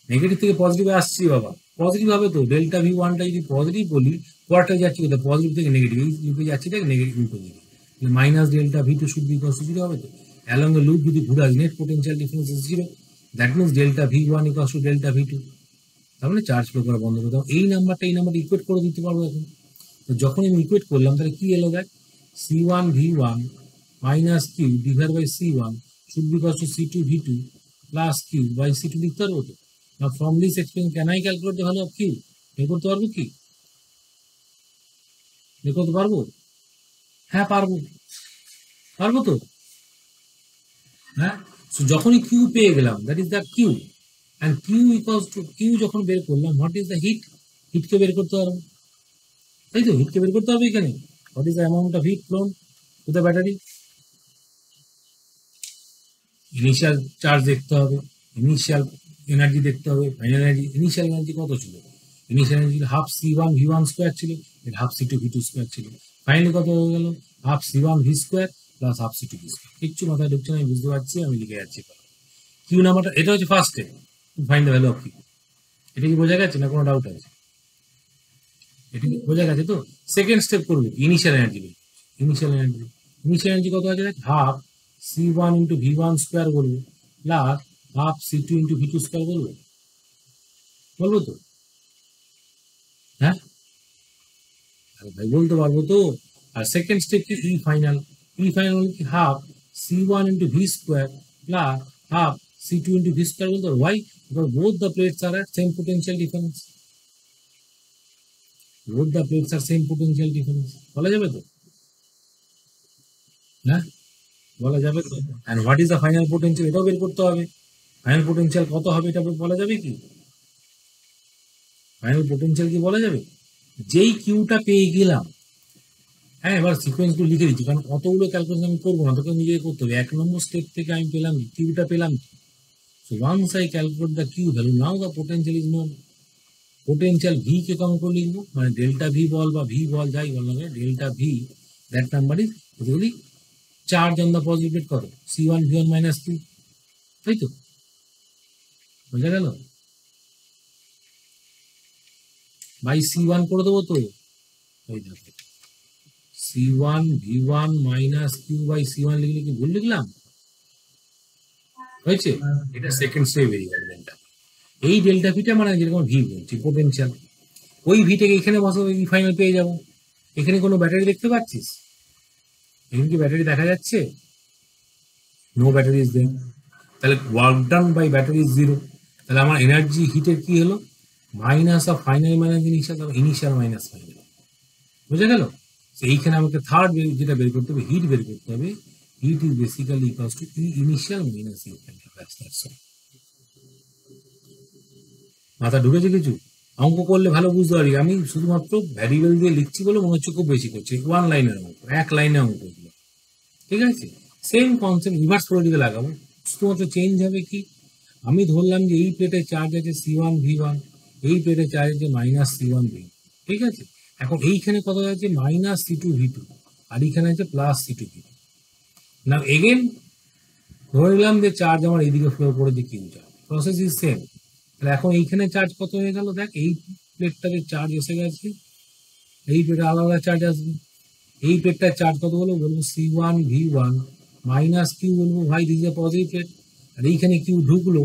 Negative থেকে পজিটিভে আসছি বাবা, পজিটিভ হবে তো। ডেল্টা ভি ওয়ানটা যদি পজিটিভ বলি, পরটা যাচ্ছি কোথায়? পজিটিভ থেকে নেগেটিভ, এই লুপে যাচ্ছি দেখ নেগেটিভ উল্টো দিকে, minus delta V two should be equal to zero হবে তো। অ্যালং দ্য লুপ যদি ঘুরে আসে, net potential difference is zero, that means delta V one equal to delta V two. তার মানে চার্জ ফ্লো করা বন্ধ করে দাও। এই নাম্বারটা ইকুয়েট করে দিতে পারবো এখন। তো যখন আমি ইকুয়েট করলাম তাহলে কি এলো দেখ, C one V one minus Q divide by C one should be equal to C two V two plus Q by C two লিখতে পারবো তো। Now from this expression can I calculate the value of q? বের করতে পারবো কি? বের করতে পারবো? হ্যাঁ পারবো, পারবো তো। হ্যাঁ, so যখনই q পেয়ে গেলাম, that is the q, and q equals to q যখন বের করলাম, what is the heat? হিটকে বের করতে পারবো, তাই তো? হিটকে বের করতে হবে এখানে। what is the amount of heat flown to the battery? Initial charge দেখতে হবে, ইনিশিয়াল এনার্জি দেখতে হবে, ফাইনাল এনার্জি। ইনিশিয়াল এনার্জি কত ছিল? Initial energy half C one V one square ছিল, এটা half C two V two square ছিল। ফাইনালি কত হয়ে গেল? Half C one V square plus half C two V square. কিচ্ছু মাথায় ঢুকছে না, আমি বুঝতে পারছি, আমি লিখে যাচ্ছি। কিউ নাম্বারটা এটা হচ্ছে first step, find the value of Q. এটা কি বোঝা গেছে না কোনো ডাউট আছে? এটা কি বোঝা গেছে তো? সেকেন্ড স্টেপ করবো initial energy. Initial energy, initial energy কত আছে? Half C one into V one square বলবো plus half C two into V two square বলবো, বলবো তো? হ্যাঁ ভাই বলতে পারবো তো। আর সেকেন্ড স্টেপ কি? ই ফাইনাল। ই ফাইনাল হলো কি? Half C one into V square plus half C two into V square বলতে পারবো। Why? Because both the plates are at same potential difference, both the plates are same potential difference, বলা যাবে তো? হ্যাঁ বলা যাবে তো। and what is the final potential এটাও বের করতে হবে। ফাইনাল পোটেনশিয়াল কত হবে এটা বলা যাবে কি? ফাইনাল পোটেনশিয়াল কি বলা যাবে? যেই কিউটা পেয়ে গেলাম, হ্যাঁ এবার সিকোয়েন্স গুলো লিখে দিচ্ছি, কারণ অতগুলো ক্যালকুলেশন আমি করবো না, তোকে নিজে করতে হবে। এক নম্বর স্টেপ থেকে আমি পেলাম কিউটা পেলাম। so once I calculate the q value, now the potential is known. Potential V কে কেমন করে লিখবো? মানে ডেল্টা ভি বল বা ভি বল যাই বল না, delta V that number is basically charge on the positive plate কত? C one V one minus Q, তাই তো? বোঝা গেল? বাই সি ওয়ান করে দেবো তো, ওই দেখো C one V one minus Q by C one লিখলে কি ভুল লিখলাম? হয়েছে? এটা সেকেন্ড স্টেপ বেরিয়ে গেল ডেল্টা। এই ডেল্টা ভিটা মানে যেরকম ভি বলছি পোটেনশিয়াল, ওই ভিটাকে এখানে বসাবো, এই ফাইনাল পেয়ে যাবো। এখানে কোনো ব্যাটারি দেখতে পাচ্ছিস? এখানে কি ব্যাটারি দেখা যাচ্ছে? নো ব্যাটারি ইজ দেয়ার, তাহলে work done by battery is zero. তাহলে আমার এনার্জি হিটের কি হলো? Minus of final minus initial, initial minus final. বুঝে গেল? এইখানে আমাকে থার্ড যেটা বের করতে হবে, হিট বের করতে হবে। Heat is basically equals to E initial minus E final. মাথা ঢুকেছে কিছু? অঙ্ক করলে ভালো বুঝতে পারি। আমি শুধুমাত্র ভ্যারিয়েবল দিয়ে লিখছি বলে মনে হচ্ছে খুব বেশি করছি। ওয়ান লাইনের অঙ্ক, এক লাইনের অঙ্ক এগুলো, ঠিক আছে? সেম কনসেপ্ট রিভার্স করে দিকে লাগাবো, শুধুমাত্র চেঞ্জ হবে কি? আমি ধরলাম যে এই প্লেটে চার্জ আছে সি ওয়ান ভি ওয়ান, এই প্লেটে চার্জ আছে মাইনাস সি ওয়ান ভি, ঠিক আছে? এখন এইখানে কত আছে? Minus C two V two, আর এইখানে আছে plus C two V two. না এগেন ধরে নিলাম যে চার্জ আমার এইদিকে ফ্লো করে দিয়ে Q charge, process is same. তাহলে এখন এইখানে চার্জ কত হয়ে গেল? দেখ এই প্লেটটাতে চার্জ এসে গেছে, এই প্লেটে আলাদা চার্জ আসবে। এই প্লেটটার চার্জ কত বলবো? বলবো C one V one minus Q, বলবো ভাই this is the positive plate. আর এইখানে কিউ ঢুকলো,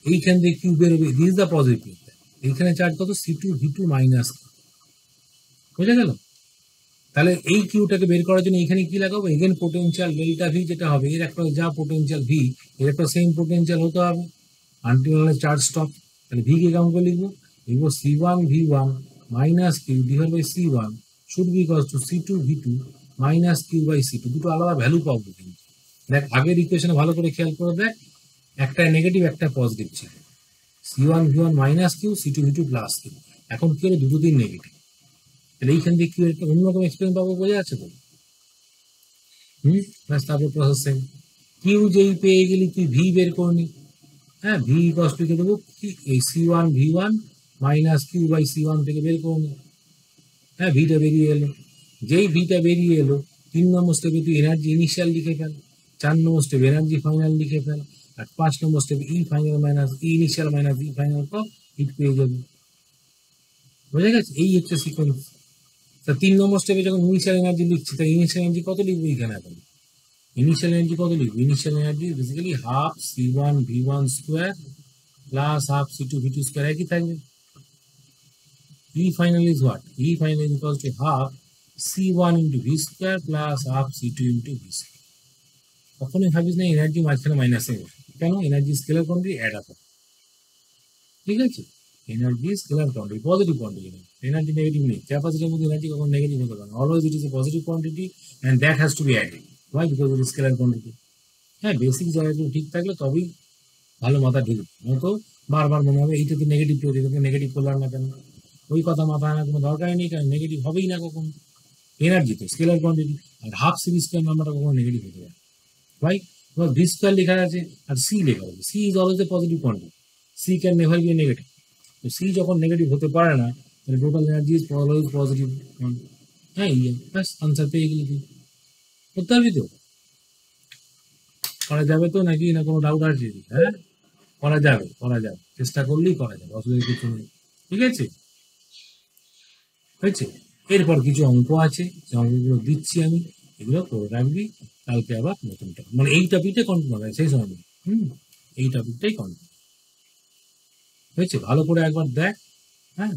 এইখান থেকে কিউ বেরোবে, this is the positive plate. এইখানে চার্জ কত? C two V two minus Q. বুঝা গেল? তাহলে এই কিউটাকে বের করার জন্য এখানে কি লাগাবো? এগেন পোটেনশিয়াল ডেল্টা ভি যেটা হবে, এর একটা যা পোটেনশিয়াল ভি, এর একটা সেম পোটেনশিয়াল হতে হবে আনটিল চার্জ স্টপ। তাহলে ভি কে কেমন করে লিখবো? লিখবো C one V one minus q divided by c1 should be equals to c2 v2 minus q by c2 দুটো আলাদা ভ্যালু পাবো কিন্তু দেখ আগের ইকুয়েশনে ভালো করে খেয়াল করে দেখ একটা নেগেটিভ একটা পজিটিভ ছিল c1 v1 minus q c2 v2 plus q এখন কি হলো দুটো দিন নেগেটিভ তাহলে এইখান থেকে কি একটা অন্যরকম এক্সপ্রেশন পাবো বোঝা যাচ্ছে তো ব্যাস তারপর প্রসেসিং কিউ যেই পেয়ে গেলি তুই ভি বের করে নি হ্যাঁ ভি ইকুয়ালস টু কে দেবো কি এই c1 v1 minus q by c1 থেকে বের করে নি হ্যাঁ ভিটা বেরিয়ে এলো যেই ভিটা বেরিয়ে এলো 3 নম্বর স্টেপে তুই এনার্জি ইনিশিয়াল লিখে ফেল 4 নম্বর স্টেপে এনার্জি ফাইনাল লিখে ফেল আর 5 নম্বর স্টেপে ই final minus E initial minus E final তো হিট পেয়ে যাবে বুঝে গেছে এই হচ্ছে সিকোয়েন্স তা 3 নম্বর স্টেপে যখন ইনিশিয়াল এনার্জি লিখছি তা ইনিশিয়াল এনার্জি কত লিখবো এখানে এখন ইনিশিয়াল এনার্জি কত লিখবো initial energy basically half c1 v1 square plus half c2 v2 square একই থাকবে E final is what? E final is equals to half C1 into V square plus half C2 into V square. কখনোই ভাবিস না এনার্জি মাঝখানে মাইনাস নেই কেন energy scalar quantity add up ঠিক আছে energy scalar quantity positive quantity energy negative নেই ক্যাপাসিটির মধ্যে এনার্জি কখনো নেগেটিভ হতে পারে always it is a positive quantity and that has to be added why because it is scalar quantity হ্যাঁ বেসিক জায়গাগুলো ঠিক থাকলে তবেই ভালো মাথা ঢুকবে নয়তো বারবার মনে হবে এইটা তো নেগেটিভ করে এটাকে নেগেটিভ করলাম না কেন ওই কথা মাথায় আনার কোনো দরকারই নেই কারণ নেগেটিভ হবেই না কখন এনার্জি তো স্কেলার কোয়ান্টিটি আর হাফ সি স্কোয়ার নাম্বারটা কখনো নেগেটিভ হতে পারে রাইট এবার ভি স্কোয়ার লেখা আছে আর সি লেখা আছে C is always a positive quantity C can never be negative তো সি যখন নেগেটিভ হতে পারে না তাহলে total energy is always positive হ্যাঁ ব্যাস আনসার পেয়ে গেলি তুই করতে পারবি তো করা যাবে তো নাকি না কোনো ডাউট আছে হ্যাঁ করা যাবে চেষ্টা করলেই করা যাবে অসুবিধা কিছু নেই ঠিক আছে হয়েছে এরপর কিছু অঙ্ক আছে যে অঙ্কগুলো দিচ্ছি আমি এগুলো করে রাখবি কালকে আবার নতুন টপিক মানে এই টপিকটাই কন্টিনিউ হবে সেই সময় এই টপিকটাই কন্টিনিউ হয়েছে ভালো করে একবার দেখ হ্যাঁ